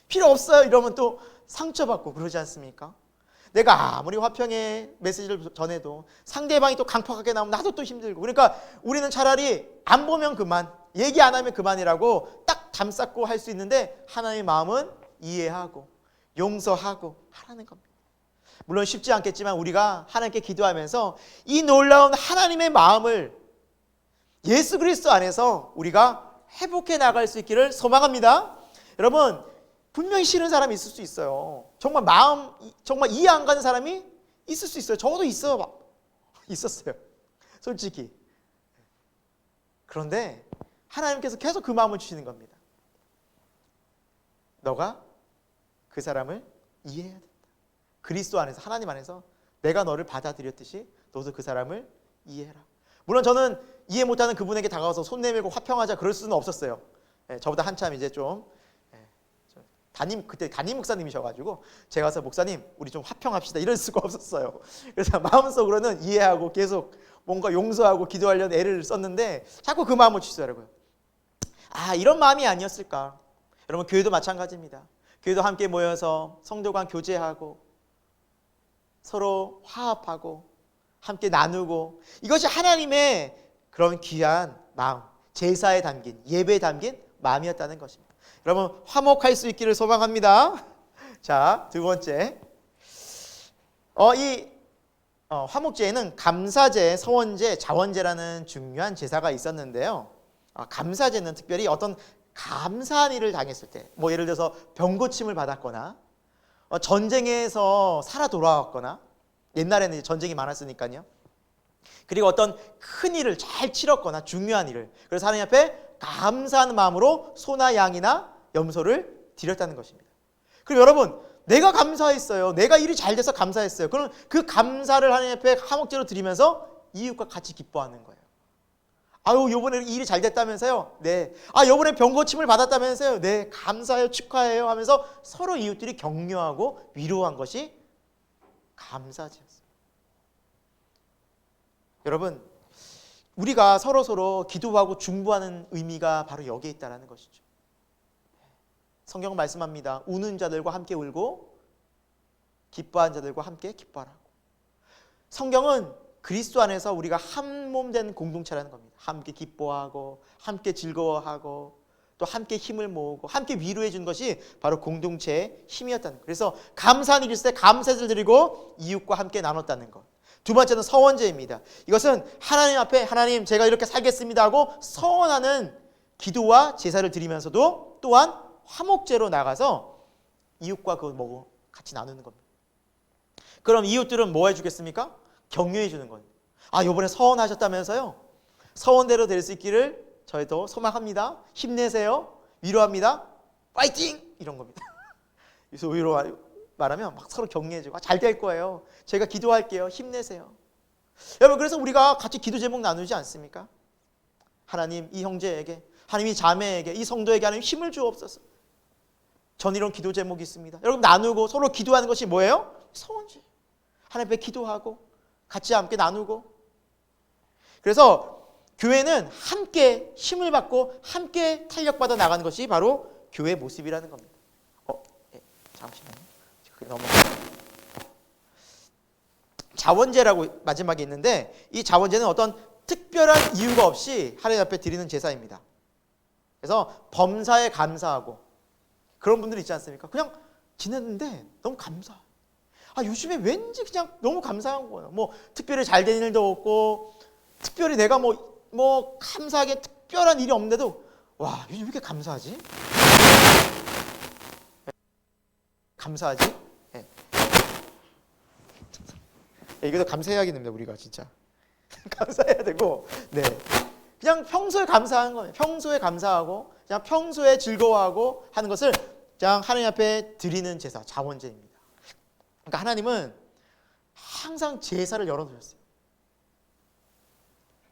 Speaker 1: 필요 없어요. 이러면 또 상처받고 그러지 않습니까? 내가 아무리 화평의 메시지를 전해도 상대방이 또 강팍하게 나오면 나도 또 힘들고, 그러니까 우리는 차라리 안 보면 그만, 얘기 안 하면 그만이라고 딱 담쌓고 할 수 있는데, 하나님의 마음은 이해하고 용서하고 하라는 겁니다. 물론 쉽지 않겠지만 우리가 하나님께 기도하면서 이 놀라운 하나님의 마음을 예수 그리스도 안에서 우리가 회복해 나갈 수 있기를 소망합니다. 여러분 분명히 싫은 사람이 있을 수 있어요. 정말 마음 정말 이해 안 가는 사람이 있을 수 있어요. 저도 있었어요. 솔직히. 그런데 하나님께서 계속 그 마음을 주시는 겁니다. 너가 그 사람을 이해해야 된다. 그리스도 안에서, 하나님 안에서 내가 너를 받아들였듯이 너도 그 사람을 이해해라. 물론 저는 이해 못하는 그분에게 다가가서 손 내밀고 화평하자 그럴 수는 없었어요. 저보다 한참 이제 그때 담임 목사님이셔가지고 제가 가서 목사님 우리 좀 화평합시다 이럴 수가 없었어요. 그래서 마음속으로는 이해하고 계속 뭔가 용서하고 기도하려는 애를 썼는데 자꾸 그 마음을 주시더라고요. 이런 마음이 아니었을까. 여러분 교회도 마찬가지입니다. 교회도 함께 모여서 성도 간 교제하고 서로 화합하고 함께 나누고, 이것이 하나님의 그런 귀한 마음, 제사에 담긴, 예배에 담긴 마음이었다는 것입니다. 여러분 화목할 수 있기를 소망합니다. 자, 두 번째, 화목제에는 감사제, 서원제, 자원제라는 중요한 제사가 있었는데요. 감사제는 특별히 어떤 감사한 일을 당했을 때, 뭐 예를 들어서 병고침을 받았거나 전쟁에서 살아 돌아왔거나, 옛날에는 전쟁이 많았으니까요. 그리고 어떤 큰 일을 잘 치렀거나 중요한 일을, 그래서 하나님 앞에 감사하는 마음으로 소나 양이나 염소를 드렸다는 것입니다. 그럼 여러분 내가 감사했어요. 내가 일이 잘 돼서 감사했어요. 그럼 그 감사를 하나님 앞에 화목제로 드리면서 이웃과 같이 기뻐하는 거예요. 요번에 일이 잘 됐다면서요? 네. 요번에 병고침을 받았다면서요? 네. 감사해요. 축하해요. 하면서 서로 이웃들이 격려하고 위로한 것이 감사제였어요. 여러분 우리가 서로 기도하고 중보하는 의미가 바로 여기에 있다는 것이죠. 성경은 말씀합니다. 우는 자들과 함께 울고 기뻐하는 자들과 함께 기뻐하라고. 성경은 그리스도 안에서 우리가 한 몸 된 공동체라는 겁니다. 함께 기뻐하고 함께 즐거워하고 또 함께 힘을 모으고 함께 위로해 주는 것이 바로 공동체의 힘이었다는 것. 그래서 감사한 일이 있을 때 감사를 드리고 이웃과 함께 나눴다는 것. 두 번째는 서원제입니다. 이것은 하나님 앞에 하나님 제가 이렇게 살겠습니다 하고 서원하는 기도와 제사를 드리면서도 또한 화목제로 나가서 이웃과 그걸 먹고 같이 나누는 겁니다. 그럼 이웃들은 뭐 해주겠습니까? 격려해 주는 거예요. 이번에 서원하셨다면서요? 서원대로 될 수 있기를 저희도 소망합니다. 힘내세요. 위로합니다. 파이팅! 이런 겁니다. 그래서 위로 말하면 막 서로 격려해주고 잘 될 거예요. 저희가 기도할게요. 힘내세요. 여러분 그래서 우리가 같이 기도 제목 나누지 않습니까? 하나님 이 형제에게, 하나님 이 자매에게, 이 성도에게 하나님 힘을 주옵소서. 전 이런 기도 제목이 있습니다. 여러분 나누고 서로 기도하는 것이 뭐예요? 서원제. 하나님 앞에 기도하고 같이 함께 나누고. 그래서 교회는 함께 힘을 받고 함께 탄력받아 나가는 것이 바로 교회의 모습이라는 겁니다. 잠시만요. 자원제라고 마지막에 있는데, 이 자원제는 어떤 특별한 이유가 없이 하나님 앞에 드리는 제사입니다. 그래서 범사에 감사하고, 그런 분들 있지 않습니까? 그냥 지냈는데 너무 감사. 요즘에 왠지 그냥 너무 감사한 거예요. 뭐 특별히 잘 된 일도 없고, 특별히 내가 뭐 감사하게 특별한 일이 없는데도 와 요즘 왜 이렇게 감사하지? 감사하지? 네. 이것도 감사해야겠 됩니다. 우리가 진짜 감사해야 되고, 네, 그냥 평소에 감사한 거예요. 평소에 감사하고 그냥 평소에 즐거워하고 하는 것을 그냥 하나님 앞에 드리는 제사, 자원제입니다. 그러니까 하나님은 항상 제사를 열어두셨어요.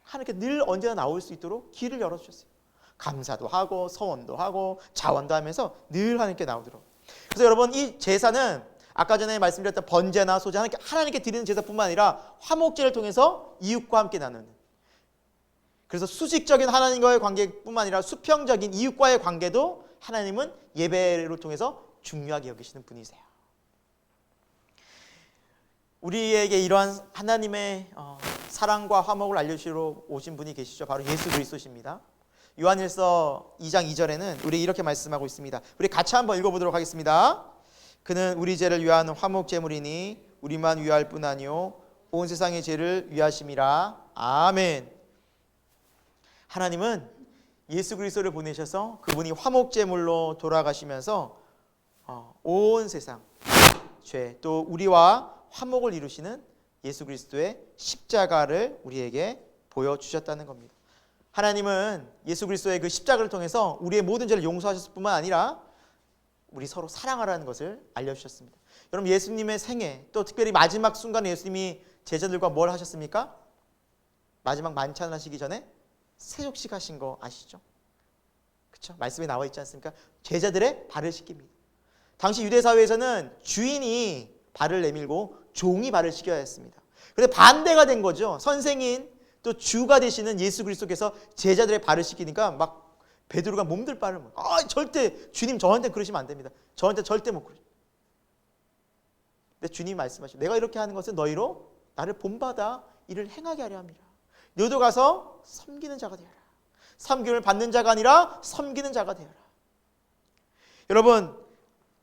Speaker 1: 하나님께 늘 언제나 나올 수 있도록 길을 열어주셨어요. 감사도 하고 서원도 하고 자원도 하면서 늘 하나님께 나오도록. 그래서 여러분, 이 제사는 아까 전에 말씀드렸던 번제나 소제, 하나님께 드리는 제사뿐만 아니라 화목제를 통해서 이웃과 함께 나누는, 그래서 수직적인 하나님과의 관계뿐만 아니라 수평적인 이웃과의 관계도 하나님은 예배를 통해서 중요하게 여기시는 분이세요. 우리에게 이러한 하나님의 사랑과 화목을 알려주시러 오신 분이 계시죠. 바로 예수 그리스도십니다. 요한일서 2장 2절에는 우리 이렇게 말씀하고 있습니다. 우리 같이 한번 읽어보도록 하겠습니다. 그는 우리 죄를 위한 화목 제물이니 우리만 위할 뿐 아니요 온 세상의 죄를 위하심이라. 아멘. 하나님은 예수 그리스도를 보내셔서 그분이 화목 제물로 돌아가시면서 온 세상 죄, 또 우리와 화목을 이루시는 예수 그리스도의 십자가를 우리에게 보여주셨다는 겁니다. 하나님은 예수 그리스도의 그 십자가를 통해서 우리의 모든 죄를 용서하셨을 뿐만 아니라 우리 서로 사랑하라는 것을 알려주셨습니다. 여러분, 예수님의 생애, 또 특별히 마지막 순간에 예수님이 제자들과 뭘 하셨습니까? 마지막 만찬을 하시기 전에 세족식 하신 거 아시죠? 그렇죠? 말씀에 나와 있지 않습니까? 제자들의 발을 씻깁니다. 당시 유대 사회에서는 주인이 발을 내밀고 종이 발을 씻겨야 했습니다. 그런데 반대가 된 거죠. 선생인 또 주가 되시는 예수 그리스도께서 제자들의 발을 씻기니까 막 베드로가 몸들 바를 절대 주님 저한테 그러시면 안 됩니다. 저한테 절대 못 그러죠. 근데 주님이 말씀하시죠. 내가 이렇게 하는 것은 너희로 나를 본받아 이를 행하게 하려 함이라. 너도 가서 섬기는 자가 되어라. 섬김을 받는 자가 아니라 섬기는 자가 되어라. 여러분,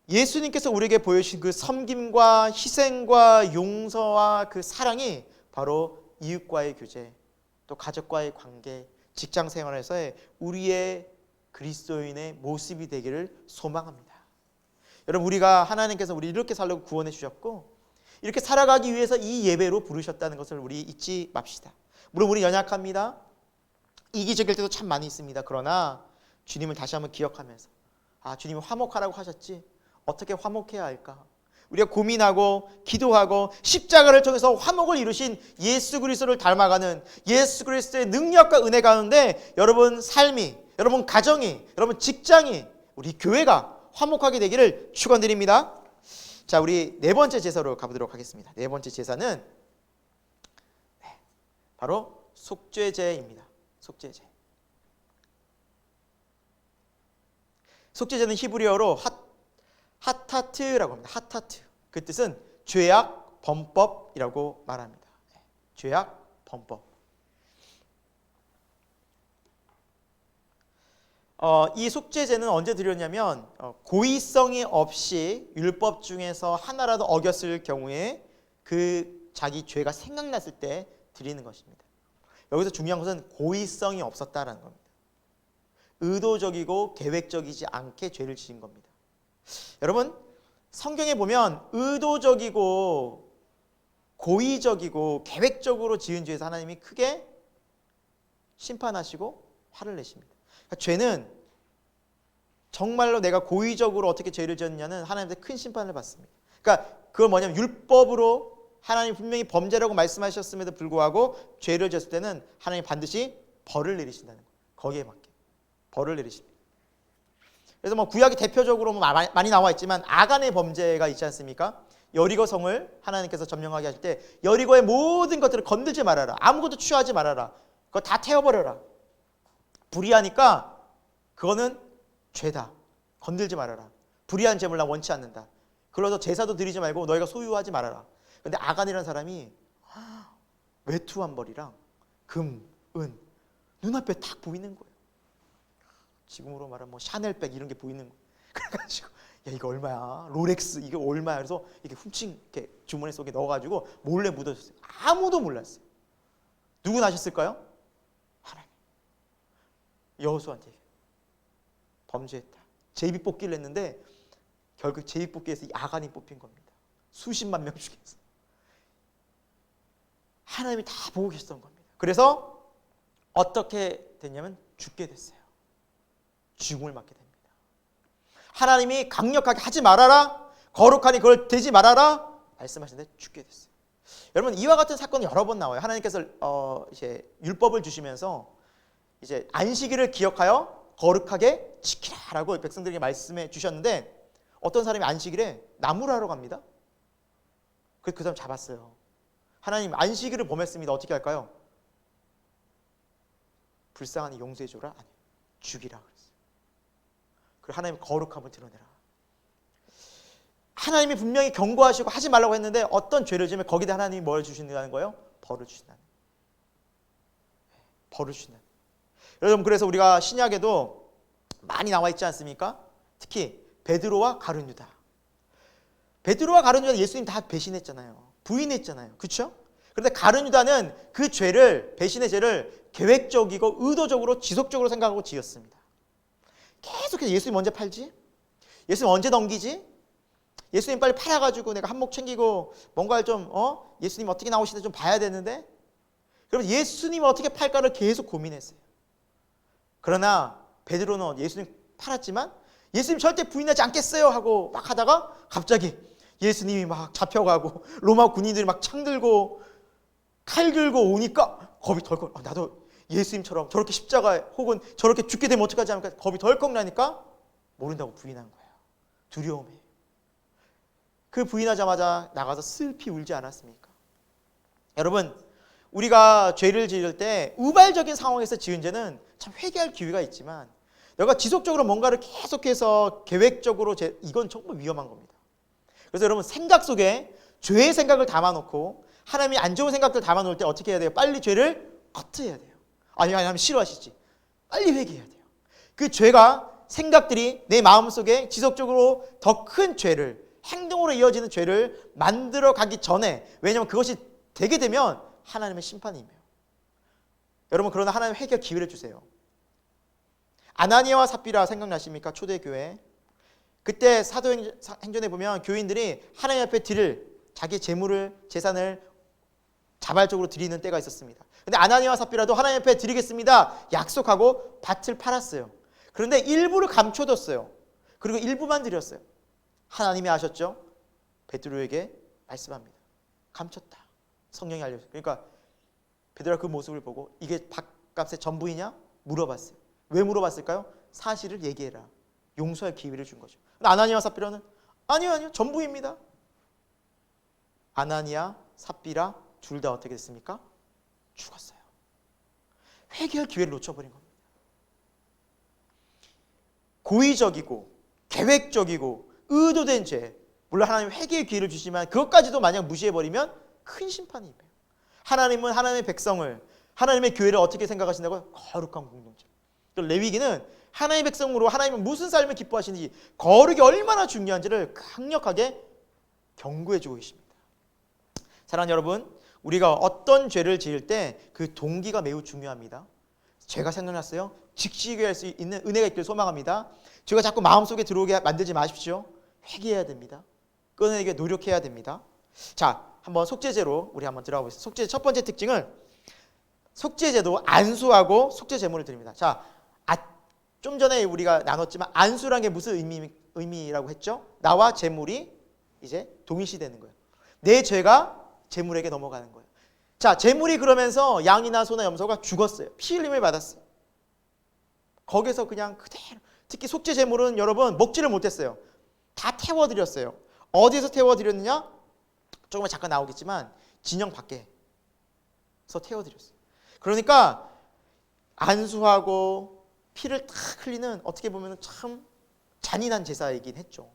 Speaker 1: 예수님께서 우리에게 보여주신 그 섬김과 희생과 용서와 그 사랑이 바로 이웃과의 교제, 또 가족과의 관계, 직장 생활에서의 우리의 그리스도인의 모습이 되기를 소망합니다. 여러분, 우리가 하나님께서 우리 이렇게 살려고 구원해 주셨고 이렇게 살아가기 위해서 이 예배로 부르셨다는 것을 우리 잊지 맙시다. 물론 우리 연약합니다. 이기적일 때도 참 많이 있습니다. 그러나 주님을 다시 한번 기억하면서 주님이 화목하라고 하셨지 어떻게 화목해야 할까? 우리가 고민하고 기도하고 십자가를 통해서 화목을 이루신 예수 그리스도를 닮아가는 예수 그리스도의 능력과 은혜 가운데 여러분 삶이, 여러분 가정이, 여러분 직장이, 우리 교회가 화목하게 되기를 축원드립니다. 자, 우리 네 번째 제사로 가보도록 하겠습니다. 네 번째 제사는 바로 속죄제입니다. 속죄제. 속죄제는 히브리어로 하타트라고 합니다. 하타트. 그 뜻은 죄악 범법이라고 말합니다. 죄악 범법. 이 속죄제는 언제 드렸냐면 고의성이 없이 율법 중에서 하나라도 어겼을 경우에 그 자기 죄가 생각났을 때 드리는 것입니다. 여기서 중요한 것은 고의성이 없었다라는 겁니다. 의도적이고 계획적이지 않게 죄를 지은 겁니다. 여러분, 성경에 보면 의도적이고 고의적이고 계획적으로 지은 죄에서 하나님이 크게 심판하시고 화를 내십니다. 그러니까 죄는 정말로 내가 고의적으로 어떻게 죄를 지었느냐는 하나님한테 큰 심판을 받습니다. 그러니까 그건 뭐냐면 율법으로 하나님 분명히 범죄라고 말씀하셨음에도 불구하고 죄를 지었을 때는 하나님 반드시 벌을 내리신다는 거예요. 거기에 맞게 벌을 내리십니다. 그래서 구약이 대표적으로 많이 나와 있지만 아간의 범죄가 있지 않습니까? 여리고성을 하나님께서 점령하게 하실 때 여리고의 모든 것들을 건들지 말아라. 아무것도 취하지 말아라. 그거 다 태워버려라. 불의하니까 그거는 죄다. 건들지 말아라. 불의한 재물 나 원치 않는다. 그러서 제사도 드리지 말고 너희가 소유하지 말아라. 근데 아간이라는 사람이 외투 한 벌이랑 금, 은 눈앞에 딱 보이는 거예요. 지금으로 말하면 샤넬백 이런 게 보이는 거예요. 그래가지고 야 이거 얼마야? 롤렉스 이게 얼마야? 그래서 이렇게 훔친 이렇게 주머니 속에 넣어가지고 몰래 묻어줬어요. 아무도 몰랐어요. 누구 나셨을까요? 하나님. 여호수아한테 범죄했다. 제비뽑기를 했는데 결국 제비뽑기에서 이 아간이 뽑힌 겁니다. 수십만 명 중에서. 하나님이 다 보고 계셨던 겁니다. 그래서 어떻게 됐냐면 죽게 됐어요. 죽음을 맞게 됩니다. 하나님이 강력하게 하지 말아라, 거룩하니 그걸 되지 말아라 말씀하시는데 죽게 됐어요. 여러분, 이와 같은 사건이 여러 번 나와요. 하나님께서 이제 율법을 주시면서 이제 안식일을 기억하여 거룩하게 지키라라고 백성들에게 말씀해 주셨는데, 어떤 사람이 안식일에 나무를 하러 갑니다. 그 사람 잡았어요. 하나님, 안식일을 범했습니다. 어떻게 할까요? 불쌍하니 용서해줘라? 아니, 죽이라 그랬어요. 그리고 하나님 거룩함을 드러내라. 하나님이 분명히 경고하시고 하지 말라고 했는데 어떤 죄를 지으면 거기다 하나님이 뭘 주신다는 거예요? 벌을 주신다는 거예요. 벌을 주신다는 거예요. 여러분, 그래서 우리가 신약에도 많이 나와 있지 않습니까? 특히 베드로와 가룟 유다. 베드로와 가룟 유다는 예수님 다 배신했잖아요. 부인했잖아요. 그렇죠? 그런데 가룟 유다는 그 죄를, 배신의 죄를 계획적이고 의도적으로 지속적으로 생각하고 지었습니다. 계속해서 예수님 언제 팔지? 예수님 언제 넘기지? 예수님 빨리 팔아가지고 내가 한몫 챙기고 뭔가를 좀 예수님 어떻게 나오시는지 좀 봐야 되는데, 그럼 예수님 어떻게 팔까를 계속 고민했어요. 그러나 베드로는 예수님 팔았지만 예수님 절대 부인하지 않겠어요 하고 막 하다가 갑자기 예수님이 막 잡혀가고 로마 군인들이 막 창 들고 칼 들고 오니까 겁이 덜컥, 나도 예수님처럼 저렇게 십자가에 혹은 저렇게 죽게 되면 어떡하지 하니까 겁이 덜컥 나니까 모른다고 부인한 거예요. 두려움에. 그 부인하자마자 나가서 슬피 울지 않았습니까? 여러분, 우리가 죄를 지을 때 우발적인 상황에서 지은 죄는 참 회개할 기회가 있지만, 내가 지속적으로 뭔가를 계속해서 계획적으로 이건 정말 위험한 겁니다. 그래서 여러분, 생각 속에 죄의 생각을 담아놓고 하나님이 안 좋은 생각들 담아놓을 때 어떻게 해야 돼요? 빨리 죄를 커트해야 돼요. 아니, 하나님 싫어하시지. 빨리 회개해야 돼요. 그 죄가, 생각들이 내 마음속에 지속적으로 더 큰 죄를, 행동으로 이어지는 죄를 만들어 가기 전에, 왜냐하면 그것이 되게 되면 하나님의 심판이 임해요. 여러분, 그러나 하나님 회개 기회를 주세요. 아나니아와 삽비라 생각나십니까? 초대교회. 그때 사도행전에 보면 교인들이 하나님 앞에 드릴 자기 재물을, 재산을 자발적으로 드리는 때가 있었습니다. 근데 아나니아와 삽비라도 하나님 앞에 드리겠습니다 약속하고 밭을 팔았어요. 그런데 일부를 감춰뒀어요. 그리고 일부만 드렸어요. 하나님이 아셨죠? 베드로에게 말씀합니다. 감췄다. 성령이 알려줬어요. 그러니까 베드로가 그 모습을 보고 이게 밭값의 전부이냐? 물어봤어요. 왜 물어봤을까요? 사실을 얘기해라. 용서할 기회를 준 거죠. 아나니아와 삽비라는 아니요, 전부입니다. 아나니아, 삽비라 둘 다 어떻게 됐습니까? 죽었어요. 회개할 기회를 놓쳐버린 겁니다. 고의적이고 계획적이고 의도된 죄, 물론 하나님 회개의 기회를 주시지만 그것까지도 만약 무시해버리면 큰 심판이 임해요. 하나님은 하나님의 백성을, 하나님의 교회를 어떻게 생각하신다고요? 거룩한 공동체. 또 레위기는 하나님의 백성으로 하나님은 무슨 삶을 기뻐하시는지, 거룩이 얼마나 중요한지를 강력하게 경고해주고 계십니다. 사랑하는 여러분, 우리가 어떤 죄를 지을 때 그 동기가 매우 중요합니다. 죄가 생각났어요? 즉시 회개할 수 있는 은혜가 있기를 소망합니다. 죄가 자꾸 마음속에 들어오게 만들지 마십시오. 회개해야 됩니다. 끊어내기 노력해야 됩니다. 자, 한번 속죄제로 우리 한번 들어가 보겠습니다. 속죄제 첫 번째 특징은, 속죄제도 안수하고 속죄 제물을 드립니다. 자, 좀 전에 우리가 나눴지만 안수라는 게 무슨 의미라고 했죠? 나와 제물이 이제 동일시되는 거예요. 내 죄가 제물에게 넘어가는 거예요. 자, 제물이 그러면서 양이나 소나 염소가 죽었어요. 피 흘림을 받았어요. 거기서 그냥 그대로, 특히 속죄 제물은 여러분 먹지를 못했어요. 다 태워드렸어요. 어디서 태워드렸느냐? 조금만 잠깐 나오겠지만 진영 밖에서 태워드렸어요. 그러니까 안수하고 피를 탁 흘리는, 어떻게 보면 참 잔인한 제사이긴 했죠.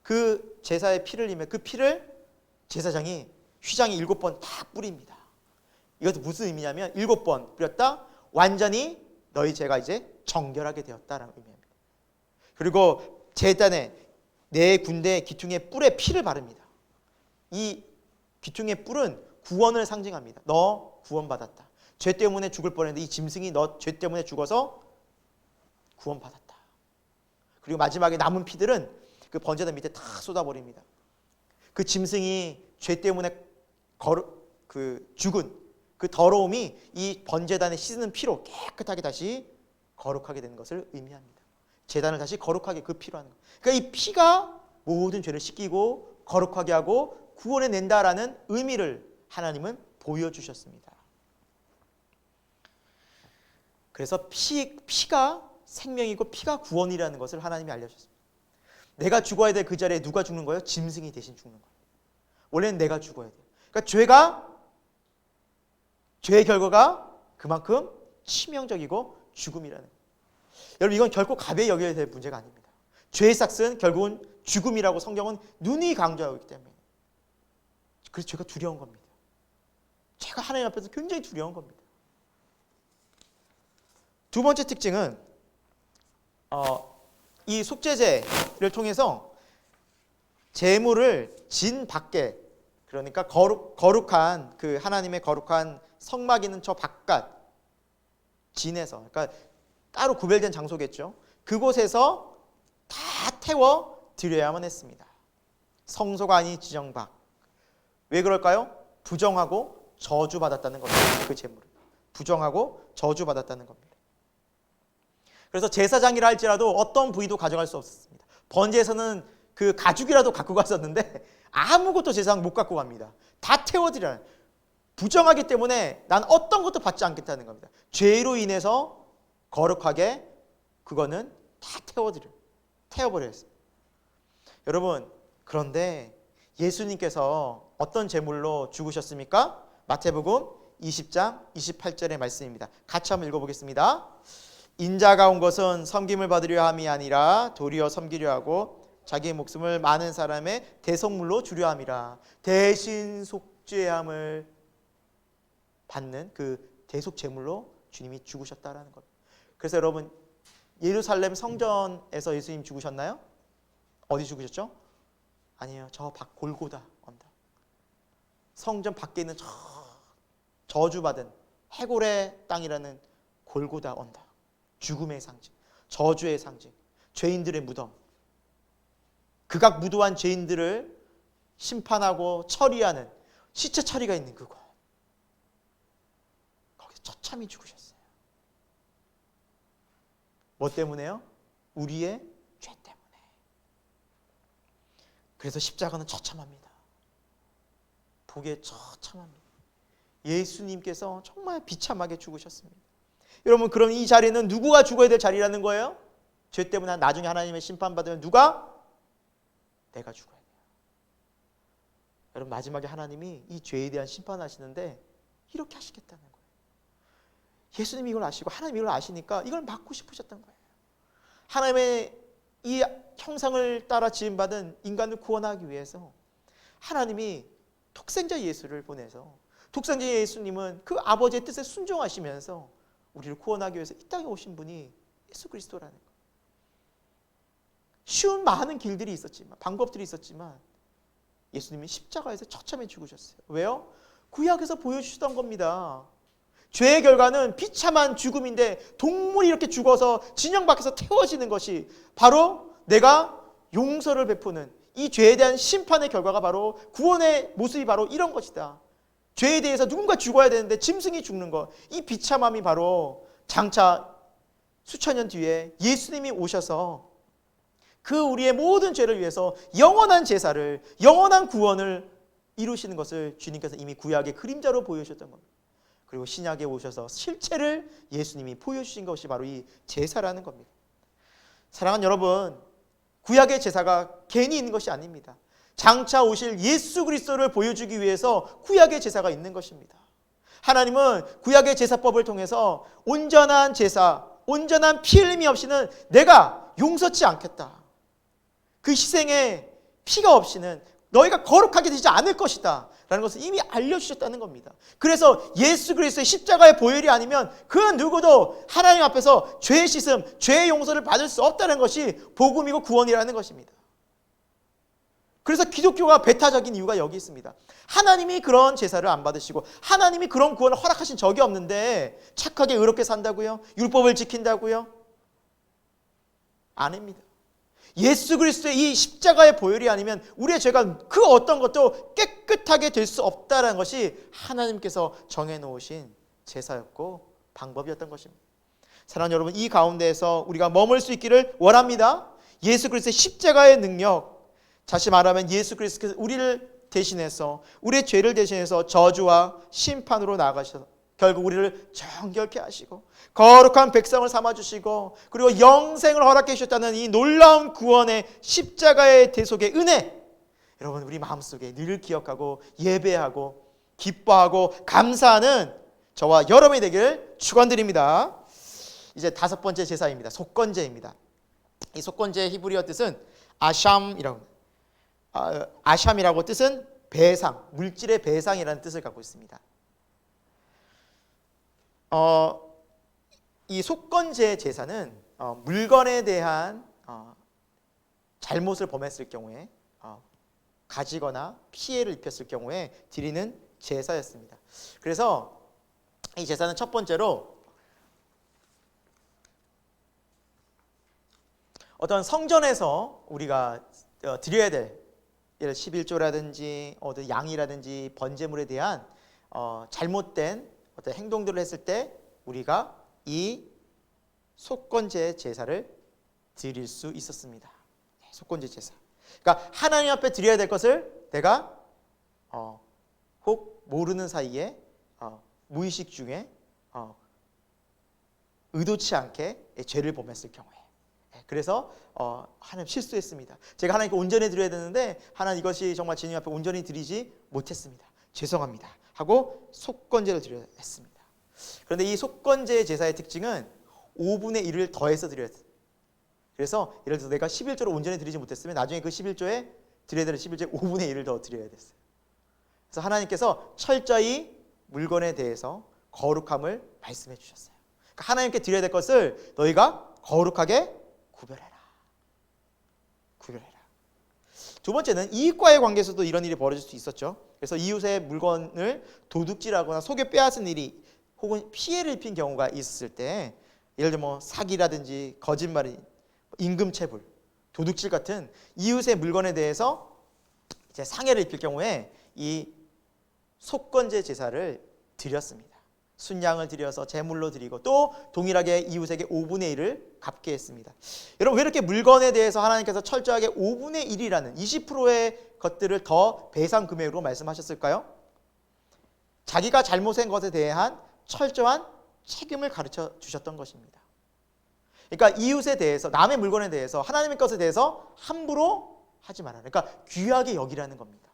Speaker 1: 그 제사의 피를 흘리면 그 피를 제사장이 휘장이 7번 딱 뿌립니다. 이것도 무슨 의미냐면 7번 뿌렸다, 완전히 너희 죄가 이제 정결하게 되었다라는 의미입니다. 그리고 제단에, 내 군대 기퉁의 뿔에 피를 바릅니다. 이 기퉁의 뿔은 구원을 상징합니다. 너 구원받았다. 죄 때문에 죽을 뻔했는데 이 짐승이 너 죄 때문에 죽어서 구원받았다. 그리고 마지막에 남은 피들은 그 번제단 밑에 다 쏟아버립니다. 그 짐승이 죄 때문에 죽은 그 더러움이 이 번제단에 씻는 피로 깨끗하게 다시 거룩하게 되는 것을 의미합니다. 제단을 다시 거룩하게 그 피로 하는 것. 그러니까 이 피가 모든 죄를 씻기고 거룩하게 하고 구원해 낸다라는 의미를 하나님은 보여주셨습니다. 그래서 피가 생명이고 피가 구원이라는 것을 하나님이 알려주셨습니다. 내가 죽어야 될 그 자리에 누가 죽는 거예요? 짐승이 대신 죽는 거예요. 원래는 내가 죽어야 돼요. 그러니까 죄의 결과가 그만큼 치명적이고 죽음이라는 거예요. 여러분, 이건 결코 가벼이 여겨야 될 문제가 아닙니다. 죄의 삭은 결국은 죽음이라고 성경은 눈이 강조하고 있기 때문에. 그래서 죄가 두려운 겁니다. 죄가 하나님 앞에서 굉장히 두려운 겁니다. 두 번째 특징은 이 속죄제를 통해서 제물을 진 밖에, 그러니까 거룩한 그 하나님의 거룩한 성막 있는 저 바깥 진에서, 그러니까 따로 구별된 장소겠죠. 그곳에서 다 태워 드려야만 했습니다. 성소가 아닌 지정 밖. 왜 그럴까요? 부정하고 저주받았다는 겁니다. 그 제물을 부정하고 저주받았다는 겁니다. 그래서 제사장이라 할지라도 어떤 부위도 가져갈 수 없었습니다. 번제에서는 그 가죽이라도 갖고 갔었는데 아무것도 제사장 못 갖고 갑니다. 다 태워드려요. 부정하기 때문에 난 어떤 것도 받지 않겠다는 겁니다. 죄로 인해서 거룩하게 그거는 다 태워버려야 했습니다. 여러분, 그런데 예수님께서 어떤 제물로 죽으셨습니까? 마태복음 20장 28절의 말씀입니다. 같이 한번 읽어보겠습니다. 인자가 온 것은 섬김을 받으려 함이 아니라 도리어 섬기려 하고 자기의 목숨을 많은 사람의 대속물로 주려 함이라. 대신 속죄함을 받는 그 대속 제물로 주님이 죽으셨다라는 것. 그래서 여러분, 예루살렘 성전에서 예수님 죽으셨나요? 어디 죽으셨죠? 아니에요. 저 밖 골고다 언덕. 성전 밖에 있는 저주받은 해골의 땅이라는 골고다 언덕. 죽음의 상징, 저주의 상징, 죄인들의 무덤. 극악 무도한 죄인들을 심판하고 처리하는 시체 처리가 있는 그곳. 거기서 처참히 죽으셨어요. 뭐 때문에요? 우리의 죄 때문에. 그래서 십자가는 처참합니다. 보기에 처참합니다. 예수님께서 정말 비참하게 죽으셨습니다. 여러분, 그럼 이 자리는 누구가 죽어야 될 자리라는 거예요? 죄 때문에 나중에 하나님의 심판받으면 누가? 내가 죽어야 돼요. 여러분, 마지막에 하나님이 이 죄에 대한 심판하시는데 이렇게 하시겠다는 거예요. 예수님이 이걸 아시고 하나님이 이걸 아시니까 이걸 막고 싶으셨던 거예요. 하나님의 이 형상을 따라 지음받은 인간을 구원하기 위해서 하나님이 독생자 예수를 보내서, 독생자 예수님은 그 아버지의 뜻에 순종하시면서 우리를 구원하기 위해서 이 땅에 오신 분이 예수 그리스도라는 거예요. 쉬운 많은 길들이 있었지만, 방법들이 있었지만 예수님이 십자가에서 처참히 죽으셨어요. 왜요? 구약에서 보여주시던 겁니다. 죄의 결과는 비참한 죽음인데 동물이 이렇게 죽어서 진영 밖에서 태워지는 것이 바로 내가 용서를 베푸는 이 죄에 대한 심판의 결과가 바로 구원의 모습이 바로 이런 것이다. 죄에 대해서 누군가 죽어야 되는데 짐승이 죽는 것, 이 비참함이 바로 장차 수천 년 뒤에 예수님이 오셔서 그 우리의 모든 죄를 위해서 영원한 제사를, 영원한 구원을 이루시는 것을 주님께서 이미 구약의 그림자로 보여주셨던 겁니다. 그리고 신약에 오셔서 실체를 예수님이 보여주신 것이 바로 이 제사라는 겁니다. 사랑하는 여러분, 구약의 제사가 괜히 있는 것이 아닙니다. 장차 오실 예수 그리스도를 보여주기 위해서 구약의 제사가 있는 것입니다. 하나님은 구약의 제사법을 통해서 온전한 제사, 온전한 피 흘림이 없이는 내가 용서치 않겠다. 그 희생의 피가 없이는 너희가 거룩하게 되지 않을 것이다 라는 것을 이미 알려주셨다는 겁니다. 그래서 예수 그리스도의 십자가의 보혈이 아니면 그 누구도 하나님 앞에서 죄의 씻음, 죄의 용서를 받을 수 없다는 것이 복음이고 구원이라는 것입니다. 그래서 기독교가 배타적인 이유가 여기 있습니다. 하나님이 그런 제사를 안 받으시고 하나님이 그런 구원을 허락하신 적이 없는데 착하게 의롭게 산다고요? 율법을 지킨다고요? 아닙니다. 예수 그리스도의 이 십자가의 보혈이 아니면 우리의 죄가 그 어떤 것도 깨끗하게 될 수 없다는 것이 하나님께서 정해놓으신 제사였고 방법이었던 것입니다. 사랑하는 여러분, 이 가운데에서 우리가 머물 수 있기를 원합니다. 예수 그리스도의 십자가의 능력, 다시 말하면 예수 그리스도께서 우리를 대신해서, 우리의 죄를 대신해서 저주와 심판으로 나아가셔서 결국 우리를 정결케 하시고 거룩한 백성을 삼아주시고 그리고 영생을 허락해 주셨다는 이 놀라운 구원의 십자가의 대속의 은혜, 여러분 우리 마음속에 늘 기억하고 예배하고 기뻐하고 감사하는 저와 여러분이 되길 축원드립니다. 이제 다섯 번째 제사입니다. 속건제입니다. 이 속건제의 히브리어 뜻은 아샴이라고 합니다. 아샴이라고 뜻은 배상, 물질의 배상이라는 뜻을 갖고 있습니다. 이 속건제 제사는 물건에 대한 잘못을 범했을 경우에 가지거나 피해를 입혔을 경우에 드리는 제사였습니다. 그래서 이 제사는 첫 번째로 어떤 성전에서 우리가 드려야 될 예를 11조라든지 양이라든지 번제물에 대한 잘못된 어떤 행동들을 했을 때 우리가 이 속건제 제사를 드릴 수 있었습니다. 속건제 제사. 그러니까 하나님 앞에 드려야 될 것을 내가 혹 모르는 사이에 무의식 중에 의도치 않게 죄를 범했을 경우에, 그래서 하나님 실수했습니다. 제가 하나님께 온전히 드려야 되는데 하나님 이것이 정말 주님 앞에 온전히 드리지 못했습니다. 죄송합니다 하고 속건제를 드려야 했습니다. 그런데 이 속건제 제사의 특징은 5분의 1을 더해서 드려야 돼요. 그래서 예를 들어서 내가 11조를 온전히 드리지 못했으면 나중에 그 11조에 드려야 될 11조에 5분의 1을 더 드려야 됐어요. 그래서 하나님께서 철저히 물건에 대해서 거룩함을 말씀해 주셨어요. 그러니까 하나님께 드려야 될 것을 너희가 거룩하게 구별해라. 두 번째는 이익과의 관계에서도 이런 일이 벌어질 수 있었죠. 그래서 이웃의 물건을 도둑질하거나 속여 빼앗은 일이 혹은 피해를 입힌 경우가 있었을 때, 예를 들면 사기라든지 거짓말이, 임금체불, 도둑질 같은 이웃의 물건에 대해서 이제 상해를 입힐 경우에 이 속건제 제사를 드렸습니다. 순양을 드려서 제물로 드리고 또 동일하게 이웃에게 5분의 1을 갚게 했습니다. 여러분, 왜 이렇게 물건에 대해서 하나님께서 철저하게 5분의 1이라는 20%의 것들을 더 배상 금액으로 말씀하셨을까요? 자기가 잘못한 것에 대한 철저한 책임을 가르쳐 주셨던 것입니다. 그러니까 이웃에 대해서, 남의 물건에 대해서, 하나님의 것에 대해서 함부로 하지 말아라. 그러니까 귀하게 여기라는 겁니다.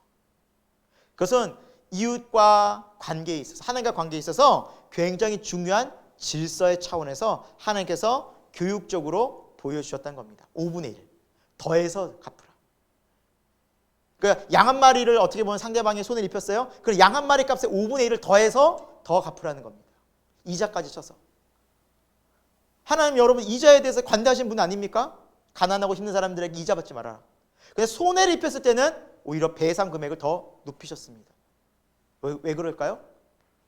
Speaker 1: 그것은 이웃과 관계에 있어서, 하나님과 관계에 있어서 굉장히 중요한 질서의 차원에서 하나님께서 교육적으로 보여주셨다는 겁니다. 5분의 1 더해서 갚으라. 그러니까 양 한 마리를 어떻게 보면 상대방의 손에 입혔어요. 그럼 양 한 마리 값에 5분의 1을 더해서 더 갚으라는 겁니다. 이자까지 쳐서. 하나님, 여러분 이자에 대해서 관대하신 분 아닙니까? 가난하고 힘든 사람들에게 이자 받지 말아라. 근데 손해를 입혔을 때는 오히려 배상 금액을 더 높이셨습니다. 왜 그럴까요?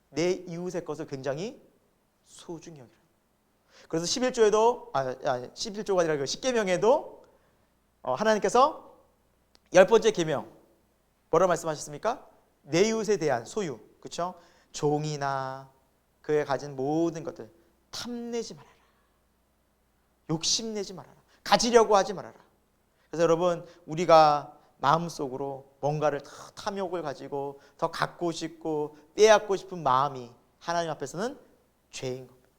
Speaker 1: 내 이웃의 것을 굉장히 소중히 여기라. 그래서 11조에도 11조가 아니라 10계명에도 하나님께서 10번째 계명 뭐라고 말씀하셨습니까? 내 이웃에 대한 소유, 그렇죠? 종이나 그에 가진 모든 것들 탐내지 말아라. 욕심내지 말아라. 가지려고 하지 말아라. 그래서 여러분, 우리가 마음속으로 뭔가를 더 탐욕을 가지고 더 갖고 싶고 빼앗고 싶은 마음이 하나님 앞에서는 죄인 겁니다.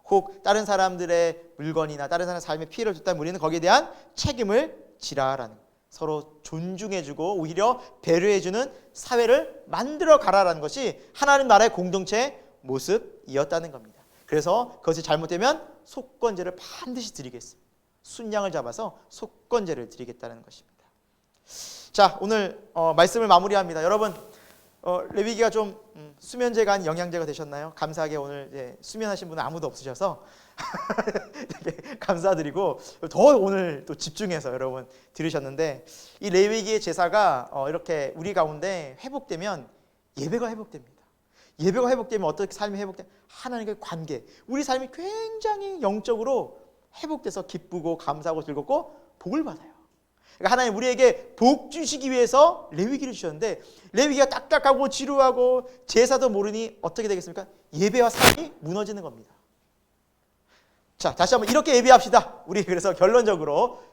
Speaker 1: 혹 다른 사람들의 물건이나 다른 사람의 삶에 피해를 줬다면 우리는 거기에 대한 책임을 지라라는, 서로 존중해주고 오히려 배려해주는 사회를 만들어 가라라는 것이 하나님 나라의 공동체의 모습이었다는 겁니다. 그래서 그것이 잘못되면 속건제를 반드시 드리겠습니다. 순양을 잡아서 속건제를 드리겠다는 것입니다. 자, 오늘 말씀을 마무리합니다. 여러분, 레위기가 좀 수면제가 아닌 영양제가 되셨나요? 감사하게 오늘 수면하신 분은 아무도 없으셔서 감사드리고 더 오늘 또 집중해서 여러분 들으셨는데, 이 레위기의 제사가 이렇게 우리 가운데 회복되면 예배가 회복됩니다. 예배가 회복되면 어떻게 삶이 회복돼? 하나님과의 관계, 우리 삶이 굉장히 영적으로 회복돼서 기쁘고 감사하고 즐겁고 복을 받아요. 그러니까 하나님 우리에게 복 주시기 위해서 레위기를 주셨는데 레위기가 딱딱하고 지루하고 제사도 모르니 어떻게 되겠습니까? 예배와 삶이 무너지는 겁니다. 자, 다시 한번 이렇게 예배합시다. 우리 그래서 결론적으로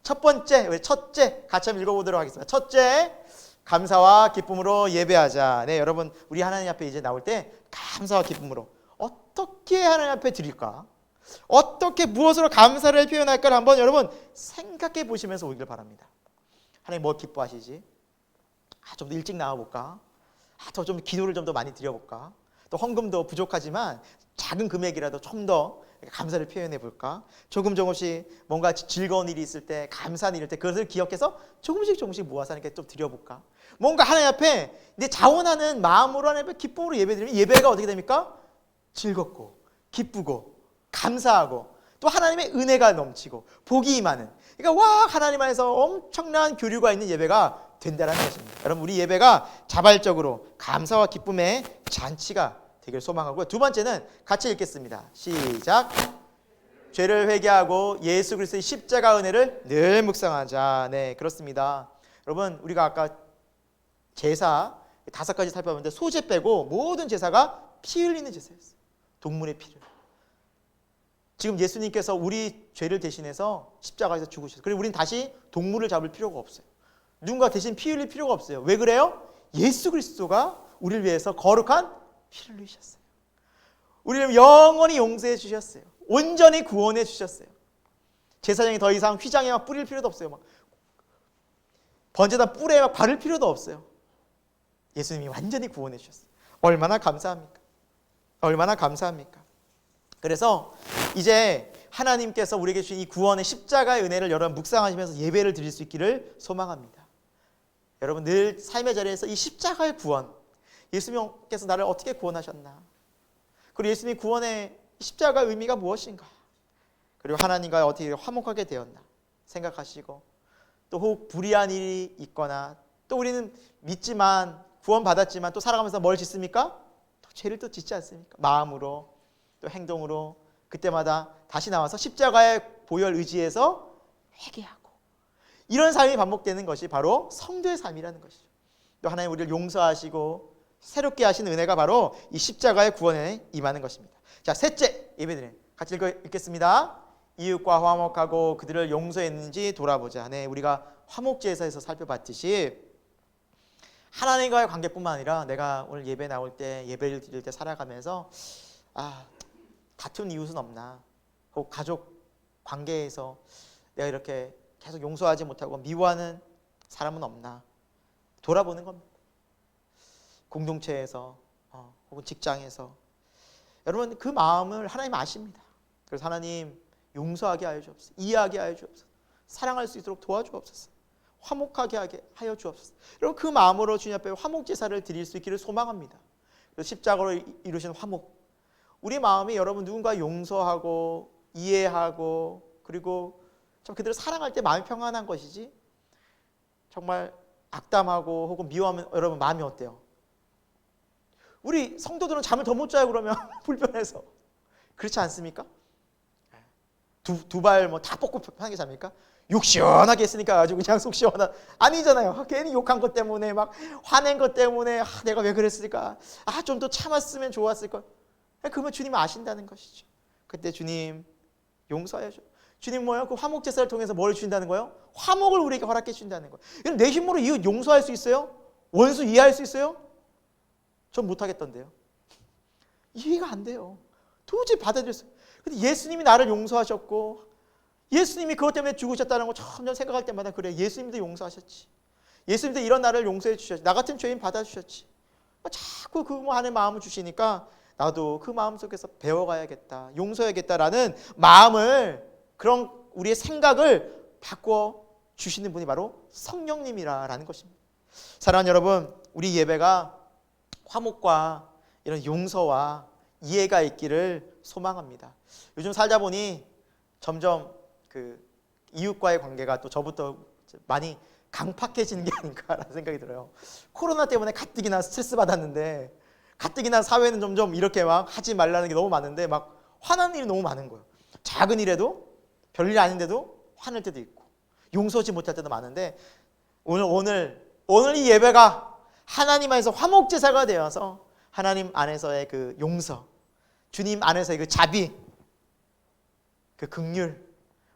Speaker 1: 첫째 같이 한번 읽어보도록 하겠습니다. 첫째, 감사와 기쁨으로 예배하자. 네, 여러분 우리 하나님 앞에 이제 나올 때 감사와 기쁨으로 어떻게 하나님 앞에 드릴까? 어떻게 무엇으로 감사를 표현할까를 한번 여러분 생각해 보시면서 오길 바랍니다. 하나님 뭐 기뻐하시지? 좀 더 일찍 나와볼까? 더 좀 기도를 좀 더 많이 드려볼까? 또 헌금도 부족하지만 작은 금액이라도 좀 더 감사를 표현해 볼까? 조금씩 뭔가 즐거운 일이 있을 때, 감사한 일일 때 그것을 기억해서 조금씩 모아서 하나님께 좀 드려볼까? 뭔가 하나님 앞에 내 자원하는 마음으로 하나님 앞에 기쁨으로 예배드리면 예배가 어떻게 됩니까? 즐겁고 기쁘고 감사하고 또 하나님의 은혜가 넘치고 복이 임하는, 그러니까 와 하나님 안에서 엄청난 교류가 있는 예배가 된다는 것입니다. 여러분 우리 예배가 자발적으로 감사와 기쁨의 잔치가 되길 소망하고요. 두 번째는 같이 읽겠습니다. 시작. 죄를 회개하고 예수 그리스도의 십자가 은혜를 늘 묵상하자. 네, 그렇습니다. 여러분 우리가 아까 제사 5가지 살펴봤는데 소제 빼고 모든 제사가 피 흘리는 제사였어요. 동물의 피를. 지금 예수님께서 우리 죄를 대신해서 십자가에서 죽으셨어요. 그리고 우리는 다시 동물을 잡을 필요가 없어요. 누군가 대신 피 흘릴 필요가 없어요. 왜 그래요? 예수 그리스도가 우리를 위해서 거룩한 피를 흘리셨어요. 우리를 영원히 용서해 주셨어요. 온전히 구원해 주셨어요. 제사장이 더 이상 휘장에 막 뿌릴 필요도 없어요. 막 번제단 뿔에 막 바를 필요도 없어요. 예수님이 완전히 구원해 주셨어요. 얼마나 감사합니까? 얼마나 감사합니까? 그래서 이제 하나님께서 우리에게 주신 이 구원의 십자가의 은혜를 여러분 묵상하시면서 예배를 드릴 수 있기를 소망합니다. 여러분 늘 삶의 자리에서 이 십자가의 구원, 예수님께서 나를 어떻게 구원하셨나? 그리고 예수님 구원의 십자가의 의미가 무엇인가? 그리고 하나님과 어떻게 화목하게 되었나? 생각하시고 또 혹 불의한 일이 있거나 또 우리는 믿지만 구원받았지만 또 살아가면서 뭘 짓습니까? 또 죄를 또 짓지 않습니까? 마음으로 또 행동으로 그때마다 다시 나와서 십자가의 보혈 의지에서 회개하고 이런 삶이 반복되는 것이 바로 성도의 삶이라는 것이죠. 또 하나님 우리를 용서하시고 새롭게 하시는 은혜가 바로 이 십자가의 구원에 임하는 것입니다. 자, 셋째 예배드림 같이 읽겠습니다. 이웃과 화목하고 그들을 용서했는지 돌아보자. 네, 우리가 화목제사에서 살펴봤듯이 하나님과의 관계뿐만 아니라 내가 오늘 예배 나올 때 예배를 드릴 때 살아가면서 다툰 이웃은 없나? 혹 가족 관계에서 내가 이렇게 계속 용서하지 못하고 미워하는 사람은 없나? 돌아보는 겁니다. 공동체에서 혹은 직장에서 여러분 그 마음을 하나님 아십니다. 그래서 하나님 용서하게 하여 주옵소서, 이해하게 하여 주옵소서, 사랑할 수 있도록 도와주옵소서, 화목하게 하여 주옵소서. 여러분 그 마음으로 주님 앞에 화목 제사를 드릴 수 있기를 소망합니다. 그래서 십자가로 이루신 화목, 우리 마음이 여러분 누군가 용서하고 이해하고 그리고 참 그들을 사랑할 때 마음이 평안한 것이지 정말 악담하고 혹은 미워하면 여러분 마음이 어때요? 우리 성도들은 잠을 더 못 자요 그러면 불편해서. 그렇지 않습니까? 두 발 뭐 다 뻗고 편하게 잡니까? 욕 시원하게 했으니까 아주 그냥 속 시원한, 아니잖아요. 괜히 욕한 것 때문에 막 화낸 것 때문에 내가 왜 그랬을까? 좀 더 참았으면 좋았을 걸. 그러면 주님 아신다는 것이죠. 그때 주님 용서해 줘. 주님 뭐예요? 그 화목 제사를 통해서 뭘 주신다는 거예요? 화목을 우리에게 허락해 주신다는 거예요. 내 힘으로 이웃 용서할 수 있어요? 원수 이해할 수 있어요? 전 못하겠던데요. 이해가 안 돼요. 도저히 받아들였어요. 근데 예수님이 나를 용서하셨고 예수님이 그것 때문에 죽으셨다는 거 점점 생각할 때마다 그래. 예수님도 용서하셨지. 예수님도 이런 나를 용서해 주셨지. 나 같은 죄인 받아주셨지. 자꾸 그 하는 마음을 주시니까 나도 그 마음 속에서 배워가야겠다, 용서해야겠다라는 마음을, 그런 우리의 생각을 바꿔 주시는 분이 바로 성령님이라는 것입니다. 사랑하는 여러분, 우리 예배가 화목과 이런 용서와 이해가 있기를 소망합니다. 요즘 살다 보니 점점 그 이웃과의 관계가 또 저부터 많이 강팍해지는 게 아닌가라는 생각이 들어요. 코로나 때문에 가뜩이나 스트레스 받았는데, 가뜩이나 사회는 점점 이렇게 막 하지 말라는 게 너무 많은데 막 화나는 일이 너무 많은 거예요. 작은 일에도 별일 아닌데도 화낼 때도 있고, 용서하지 못할 때도 많은데 오늘 이 예배가 하나님 안에서 화목제사가 되어서 하나님 안에서의 그 용서, 주님 안에서의 그 자비, 그 긍휼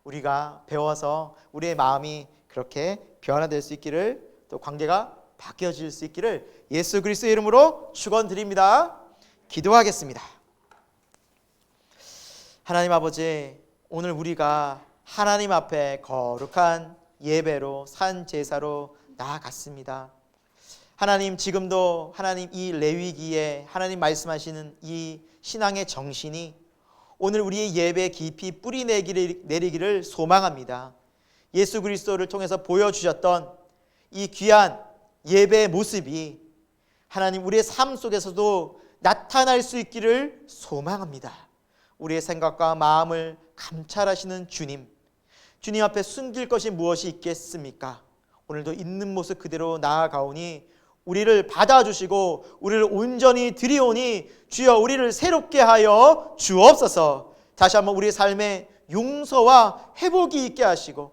Speaker 1: 우리가 배워서 우리의 마음이 그렇게 변화될 수 있기를, 또 관계가 바뀌어질 수 있기를 예수 그리스도의 이름으로 축원드립니다. 기도하겠습니다. 하나님 아버지, 오늘 우리가 하나님 앞에 거룩한 예배로 산 제사로 나아갔습니다. 하나님, 지금도 하나님 이 레위기에 하나님 말씀하시는 이 신앙의 정신이 오늘 우리의 예배 깊이 뿌리 내리기를 소망합니다. 예수 그리스도를 통해서 보여주셨던 이 귀한 예배의 모습이 하나님 우리의 삶 속에서도 나타날 수 있기를 소망합니다. 우리의 생각과 마음을 감찰하시는 주님 앞에 숨길 것이 무엇이 있겠습니까? 오늘도 있는 모습 그대로 나아가오니 우리를 받아주시고 우리를 온전히 드리오니 주여 우리를 새롭게 하여 주옵소서. 다시 한번 우리의 삶에 용서와 회복이 있게 하시고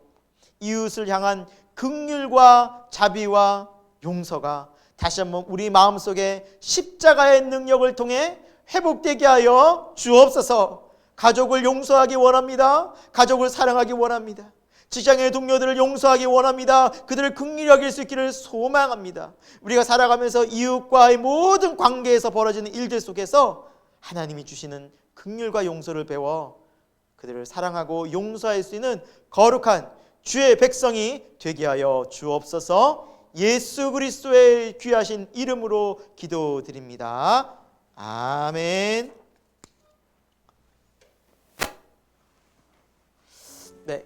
Speaker 1: 이웃을 향한 긍휼과 자비와 용서가 다시 한번 우리 마음속에 십자가의 능력을 통해 회복되게 하여 주옵소서. 가족을 용서하기 원합니다. 가족을 사랑하기 원합니다. 직장의 동료들을 용서하기 원합니다. 그들을 긍휼히 여길 수 있기를 소망합니다. 우리가 살아가면서 이웃과의 모든 관계에서 벌어지는 일들 속에서 하나님이 주시는 긍휼과 용서를 배워 그들을 사랑하고 용서할 수 있는 거룩한 주의 백성이 되게 하여 주옵소서. 예수 그리스도의 귀하신 이름으로 기도드립니다. 아멘. 네,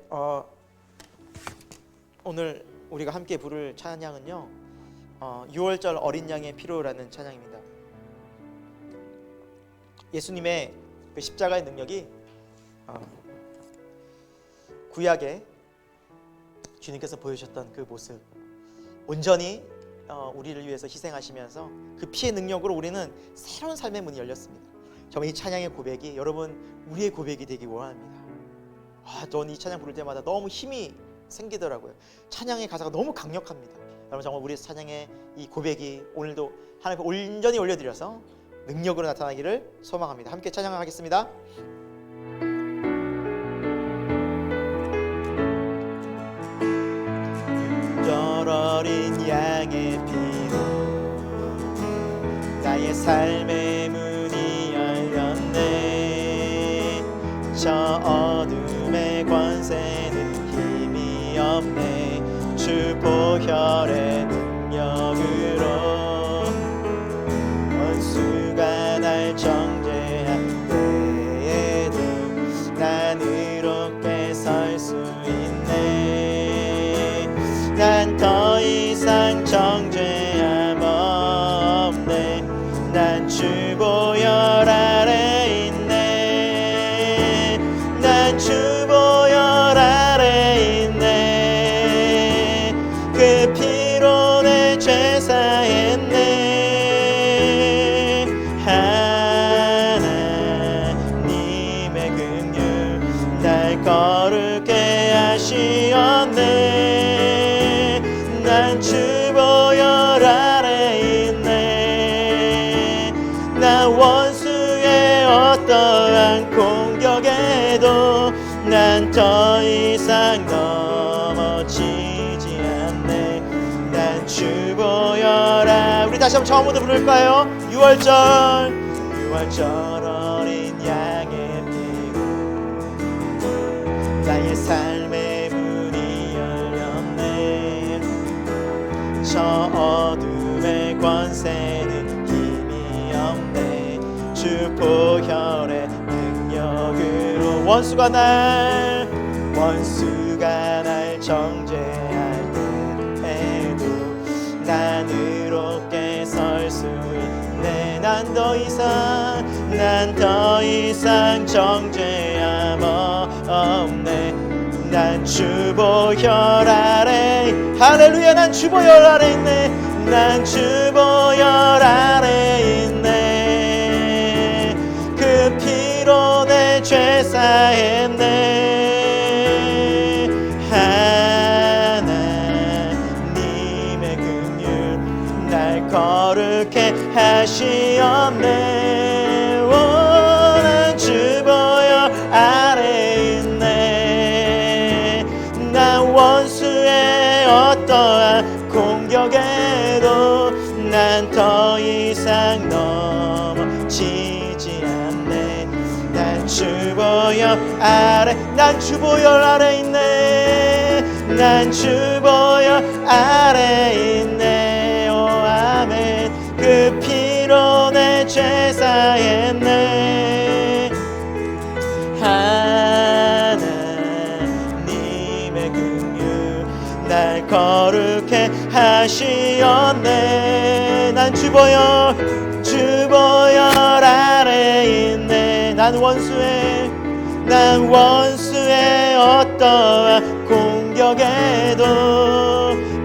Speaker 1: 오늘 우리가 함께 부를 찬양은요 6월절 어린 양의 피로라는 찬양입니다. 예수님의 그 십자가의 능력이 구약에 주님께서 보여주셨던 그 모습, 온전히 우리를 위해서 희생하시면서 그 피의 능력으로 우리는 새로운 삶의 문이 열렸습니다. 정말 이 찬양의 고백이 여러분 우리의 고백이 되기 원합니다. 전 이 찬양 부를 때마다 너무 힘이 생기더라고요. 찬양의 가사가 너무 강력합니다. 여러분 정말 우리 찬양의 이 고백이 오늘도 하나님 앞에 온전히 올려드려서 능력으로 나타나기를 소망합니다. 함께 찬양하겠습니다. 어린 양의 피로 나의 삶의 문이 열렸네. 저 어둠의 권세는 힘이 없네. 주 보혈의 능력으로 원수가 날 정죄한 때에도 난 의롭게 설 수 있네. 난 더 이상 정죄함 없네. 난 주 보혈 아래 있네. 난 주 보혈 아래 있네. 그 피로 내 죄 사했네. 하나님의 긍휼 날 거룩게 하시었네. 난 주 보혈 아래 있네. 나 원수의 어떠한 공격에도 난 더 이상 넘어지지 않네. 난 주 보혈 아래. 우리 다시 한번 처음부터 부를까요? 6월절 어린 양의 피로 나의 삶의 문이 열렸네. 저 어둠의 권세는 힘이 없네. 주 보혈의 능력으로 원수가 날 정죄할 때에도 난 의롭게 설 수 있네. 난 더 이상 정죄함 없네. 난 주 보혈 아래. 할렐루야. 난 주 보혈 아래 있네. 난 주 보혈 아래 있네. 그 피로 내 죄 사했네. 거룩해 하시었네. 난 주 보혈 아래 있네. 난 원수의 어떠한 공격에도 난 더 이상 넘어지지 않네. 난 주 보혈 아래, 난 주 보혈 아래 있네. 난 주 보혈 아래 있네. 오 아멘. 그 피로 내 죄 사했네. 하나님의 긍휼 날 거룩해 하시었네. 난 주 보혈 아래 있네. 난 원수의 어떠한 공격에도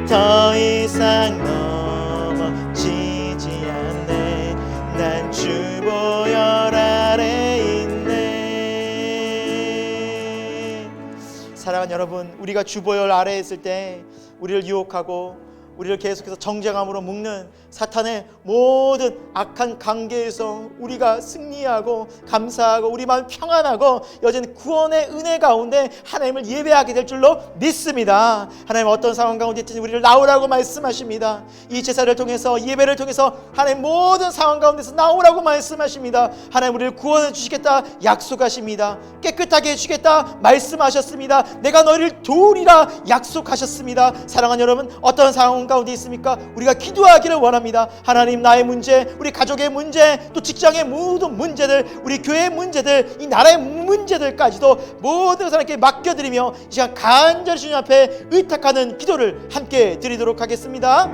Speaker 1: 더 이상 넘어지지 않네. 난 주 보혈 아래 있네. 사랑하는 여러분, 우리가 주 보혈 아래에 있을 때 우리를 유혹하고 우리를 계속해서 정죄감으로 묶는 사탄의 모든 악한 관계에서 우리가 승리하고 감사하고 우리 마음 평안하고 여전히 구원의 은혜 가운데 하나님을 예배하게 될 줄로 믿습니다. 하나님 어떤 상황 가운데 있든지 우리를 나오라고 말씀하십니다. 이 제사를 통해서 예배를 통해서 하나님 모든 상황 가운데서 나오라고 말씀하십니다. 하나님 우리를 구원해 주시겠다 약속하십니다. 깨끗하게 해주시겠다 말씀하셨습니다. 내가 너희를 도우리라 약속하셨습니다. 사랑하는 여러분, 어떤 상황 가운데 있습니까? 우리가 기도하기를 원합니다. 하나님, 나의 문제, 우리 가족의 문제, 또 직장의 모든 문제들, 우리 교회의 문제들, 이 나라의 문제들까지도 모든 사람에게 맡겨드리며 이 시간 간절히 주님 앞에 의탁하는 기도를 함께 드리도록 하겠습니다.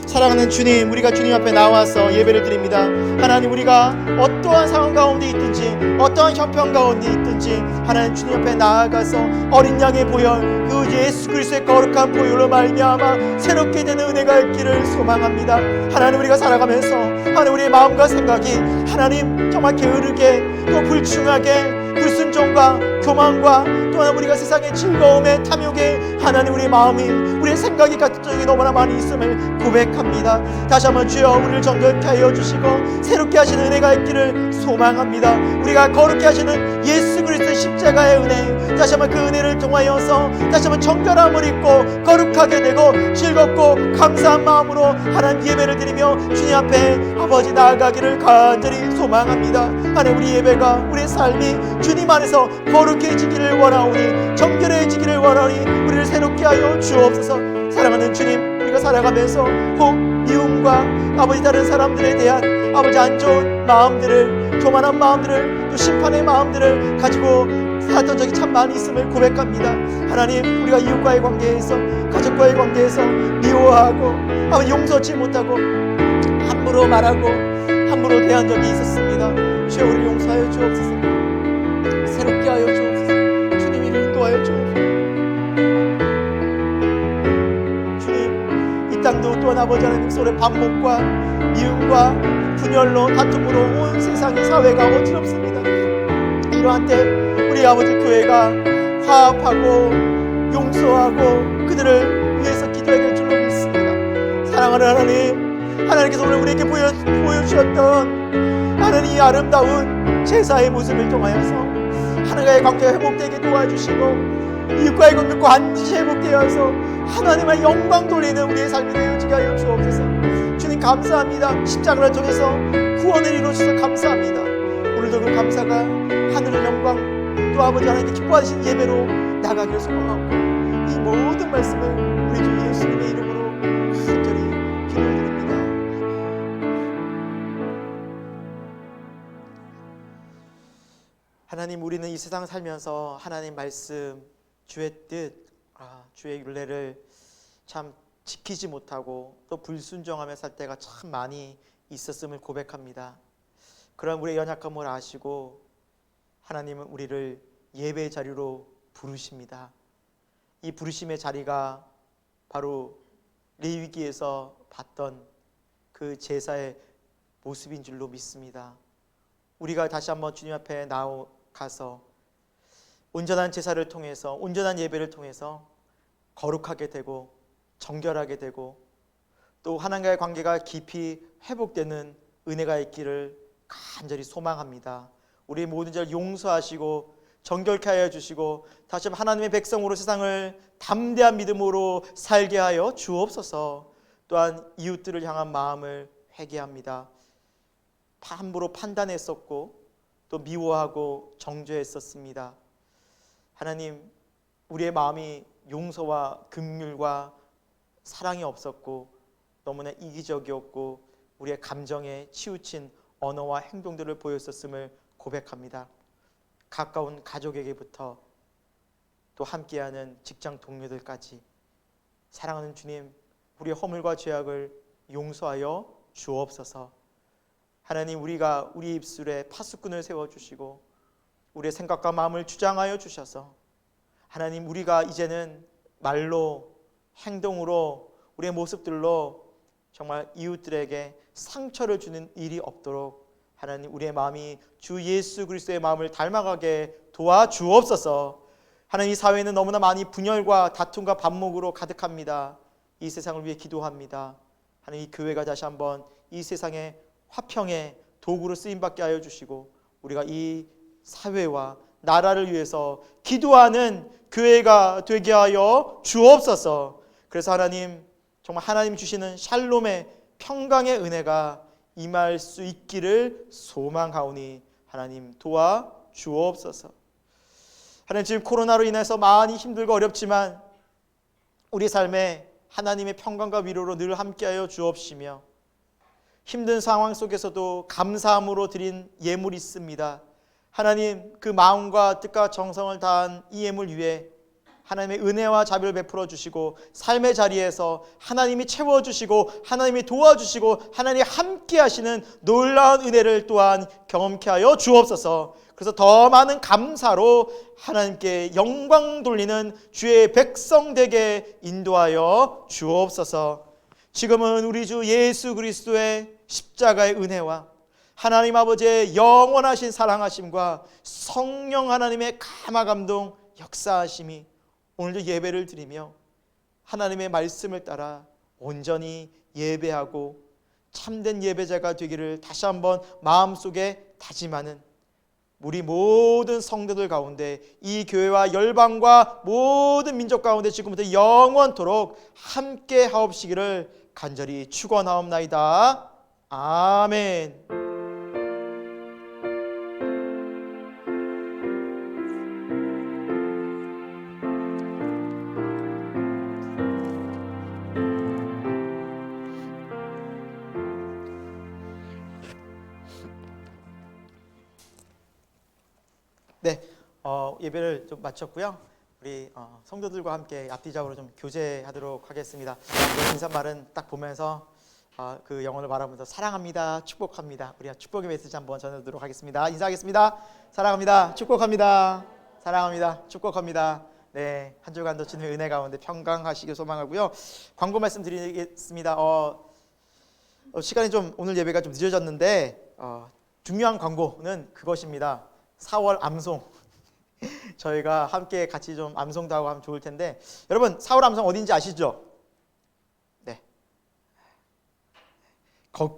Speaker 1: 사랑하는 주님, 우리가 주님 앞에 나와서 예배를 드립니다. 하나님, 우리가 어떠한 상황 가운데 있든지 어떠한 형편 가운데 있든지 하나님 주님 앞에 나아가서 어린 양의 보혈, 그 예수 그리스도의 거룩한 보혈로 말미암아 새롭게 되는 은혜가 있기를 소망합니다. 하나님, 우리가 살아가면서 하나님 우리의 마음과 생각이 하나님 정말 게으르게 또 불충하게 불순종과 교만과 또한 우리가 세상의 즐거움에 탐욕에 하나님 우리의 마음이 우리의 생각이 같은 적이 너무나 많이 있음을 고백합니다. 다시 한번 주여 우리를 정결케 하여 주시고 새롭게 하시는 은혜가 있기를 소망합니다. 우리가 거룩게 하시는 예수 그리스도의 십자가의 은혜, 다시 한번 그 은혜를 통하여서 다시 한번 정결함을 입고 거룩하게 되고 즐겁고 감사한 마음으로 하나님 예배를 드리며 주님 앞에 아버지 나아가기를 간절히 소망합니다. 하나님, 우리 예배가 우리의 삶이 주님 안에서 거룩해지기를 원하오니 정결해지기를 원하오니 우리를 새롭게 하여 주옵소서. 사랑하는 주님, 우리가 살아가면서 혹 미움과 아버지 다른 사람들에 대한 아버지 안 좋은 마음들을, 교만한 마음들을, 또 심판의 마음들을 가지고 살았던 적이 참 많이 있음을 고백합니다. 하나님, 우리가 이웃과의 관계에서, 가족과의 관계에서 미워하고 아버지 용서치 못하고 함부로 말하고 함부로 대한 적이 있었습니다. 주여 우리를 용서하여 주옵소서. 새롭게 하여 주옵소서. 주님이 인도하여 주옵소서. 주님, 이 땅도 또한 아버지 하나님 손에 반목과 미움과 분열로 다툼으로 온 세상의 사회가 어지럽습니다. 이러한 때 우리 아버지 교회가 화합하고 용서하고 그들을 위해서 기도해야 될 줄로 믿습니다. 사랑하는 하나님, 하나님께서 오늘 우리에게 보여주셨던 하나님 이 아름다운 제사의 모습을 통하여서 하나님과의 관계가 회복되게 도와주시고 이웃과의 관계가 반드시 회복되어서 하나님의 영광 돌리는 우리의 삶이 되어지게 하여 주옵소서. 주님 감사합니다. 십자가를 통해서 구원을 이루셔서 감사합니다. 오늘도 그 감사가 하늘의 영광 또 아버지 하나님께 기뻐하신 예배로 나가기를 소망하고 이 모든 말씀을 우리 주 예수님의 이름으로 간절히 기도드립니다. 하나님, 우리는 이 세상 살면서 하나님 말씀, 주의 뜻, 주의 율례를 참 지키지 못하고 또 불순종하며 살 때가 참 많이 있었음을 고백합니다. 그런 우리의 연약함을 아시고 하나님은 우리를 예배의 자리로 부르십니다. 이 부르심의 자리가 바로 레위기에서 봤던 그 제사의 모습인 줄로 믿습니다. 우리가 다시 한번 주님 앞에 나아가서 온전한 제사를 통해서, 온전한 예배를 통해서 거룩하게 되고 정결하게 되고 또 하나님과의 관계가 깊이 회복되는 은혜가 있기를 간절히 소망합니다. 우리 모든 죄를 용서하시고 정결케 하여 주시고 다시 한번 하나님의 백성으로 세상을 담대한 믿음으로 살게 하여 주옵소서. 또한 이웃들을 향한 마음을 회개합니다. 함부로 판단했었고 또 미워하고 정죄했었습니다. 하나님, 우리의 마음이 용서와 긍휼과 사랑이 없었고 너무나 이기적이었고 우리의 감정에 치우친 언어와 행동들을 보였었음을 고백합니다. 가까운 가족에게부터 또 함께하는 직장 동료들까지 사랑하는 주님, 우리의 허물과 죄악을 용서하여 주옵소서. 하나님, 우리가 우리 입술에 파수꾼을 세워주시고 우리의 생각과 마음을 주장하여 주셔서 하나님, 우리가 이제는 말로 행동으로 우리의 모습들로 정말 이웃들에게 상처를 주는 일이 없도록 하나님, 우리의 마음이 주 예수 그리스도의 마음을 닮아가게 도와주옵소서. 하나님, 이 사회는 너무나 많이 분열과 다툼과 반목으로 가득합니다. 이 세상을 위해 기도합니다. 하나님, 이 교회가 다시 한번 이 세상의 화평의 도구로 쓰임받게 하여 주시고 우리가 이 사회와 나라를 위해서 기도하는 교회가 되게 하여 주옵소서. 그래서 하나님, 정말 하나님 주시는 샬롬의 평강의 은혜가 임할 수 있기를 소망하오니 하나님 도와 주옵소서. 하나님, 지금 코로나로 인해서 많이 힘들고 어렵지만 우리 삶에 하나님의 평강과 위로로 늘 함께하여 주옵시며 힘든 상황 속에서도 감사함으로 드린 예물이 있습니다. 하나님, 그 마음과 뜻과 정성을 다한 이 예물 위에 하나님의 은혜와 자비를 베풀어 주시고 삶의 자리에서 하나님이 채워주시고 하나님이 도와주시고 하나님이 함께 하시는 놀라운 은혜를 또한 경험케 하여 주옵소서. 그래서 더 많은 감사로 하나님께 영광 돌리는 주의 백성 되게 인도하여 주옵소서. 지금은 우리 주 예수 그리스도의 십자가의 은혜와 하나님 아버지의 영원하신 사랑하심과 성령 하나님의 감화 감동 역사하심이 오늘도 예배를 드리며 하나님의 말씀을 따라 온전히 예배하고 참된 예배자가 되기를 다시 한번 마음속에 다짐하는 우리 모든 성도들 가운데 이 교회와 열방과 모든 민족 가운데 지금부터 영원토록 함께 하옵시기를 간절히 축원하옵나이다. 아멘. 네, 예배를 좀 마쳤고요. 우리 성도들과 함께 앞뒤적으로 좀 교제하도록 하겠습니다. 인사말은 딱 보면서 그 영혼을 바라보면서 사랑합니다, 축복합니다. 우리가 축복의 메시지 한번 전해드리도록 하겠습니다. 인사하겠습니다. 사랑합니다, 축복합니다. 사랑합니다, 축복합니다. 네, 한 주간도 주님의 은혜 가운데 평강하시길 소망하고요. 광고 말씀드리겠습니다. 시간이 좀 오늘 예배가 좀 늦어졌는데 중요한 광고는 그것입니다. 4월 암송 저희가 함께 같이 좀 암송도 하고 하면 좋을 텐데 여러분 4월 암송 어딘지 아시죠? 네,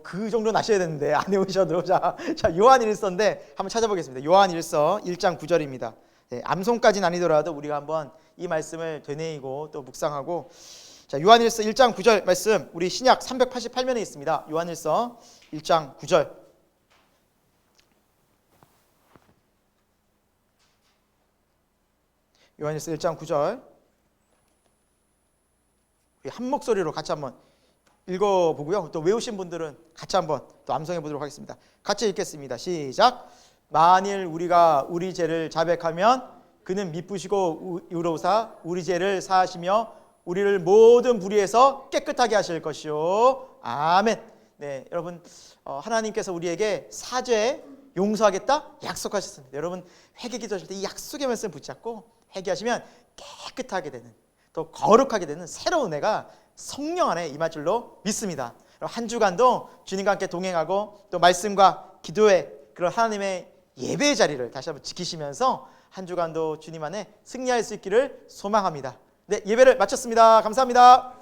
Speaker 1: 그 정도는 아셔야 되는데 안 외우셔도 자 요한일서인데 한번 찾아보겠습니다. 요한일서 1장 9절입니다. 네, 암송까지는 아니더라도 우리가 한번 이 말씀을 되뇌이고 또 묵상하고 자 요한일서 1장 9절 말씀 우리 신약 388면에 있습니다. 요한일서 1장 9절 요한일서 1장 9절 우리 한 목소리로 같이 한번 읽어보고요. 또 외우신 분들은 같이 한번 또 암송해 보도록 하겠습니다. 같이 읽겠습니다. 시작. 만일 우리가 우리 죄를 자백하면 그는 미쁘시고 의로우사 우리 죄를 사하시며 우리를 모든 불의에서 깨끗하게 하실 것이요. 아멘. 네, 여러분 하나님께서 우리에게 사죄 용서하겠다 약속하셨습니다. 여러분 회개 기도하실 때 이 약속의 말씀 붙잡고 회개하시면 깨끗하게 되는 또 거룩하게 되는 새로운 은혜가 성령 안에 임할 줄로 믿습니다. 한 주간도 주님과 함께 동행하고 또 말씀과 기도의 그런 하나님의 예배의 자리를 다시 한번 지키시면서 한 주간도 주님 안에 승리할 수 있기를 소망합니다. 네, 예배를 마쳤습니다. 감사합니다.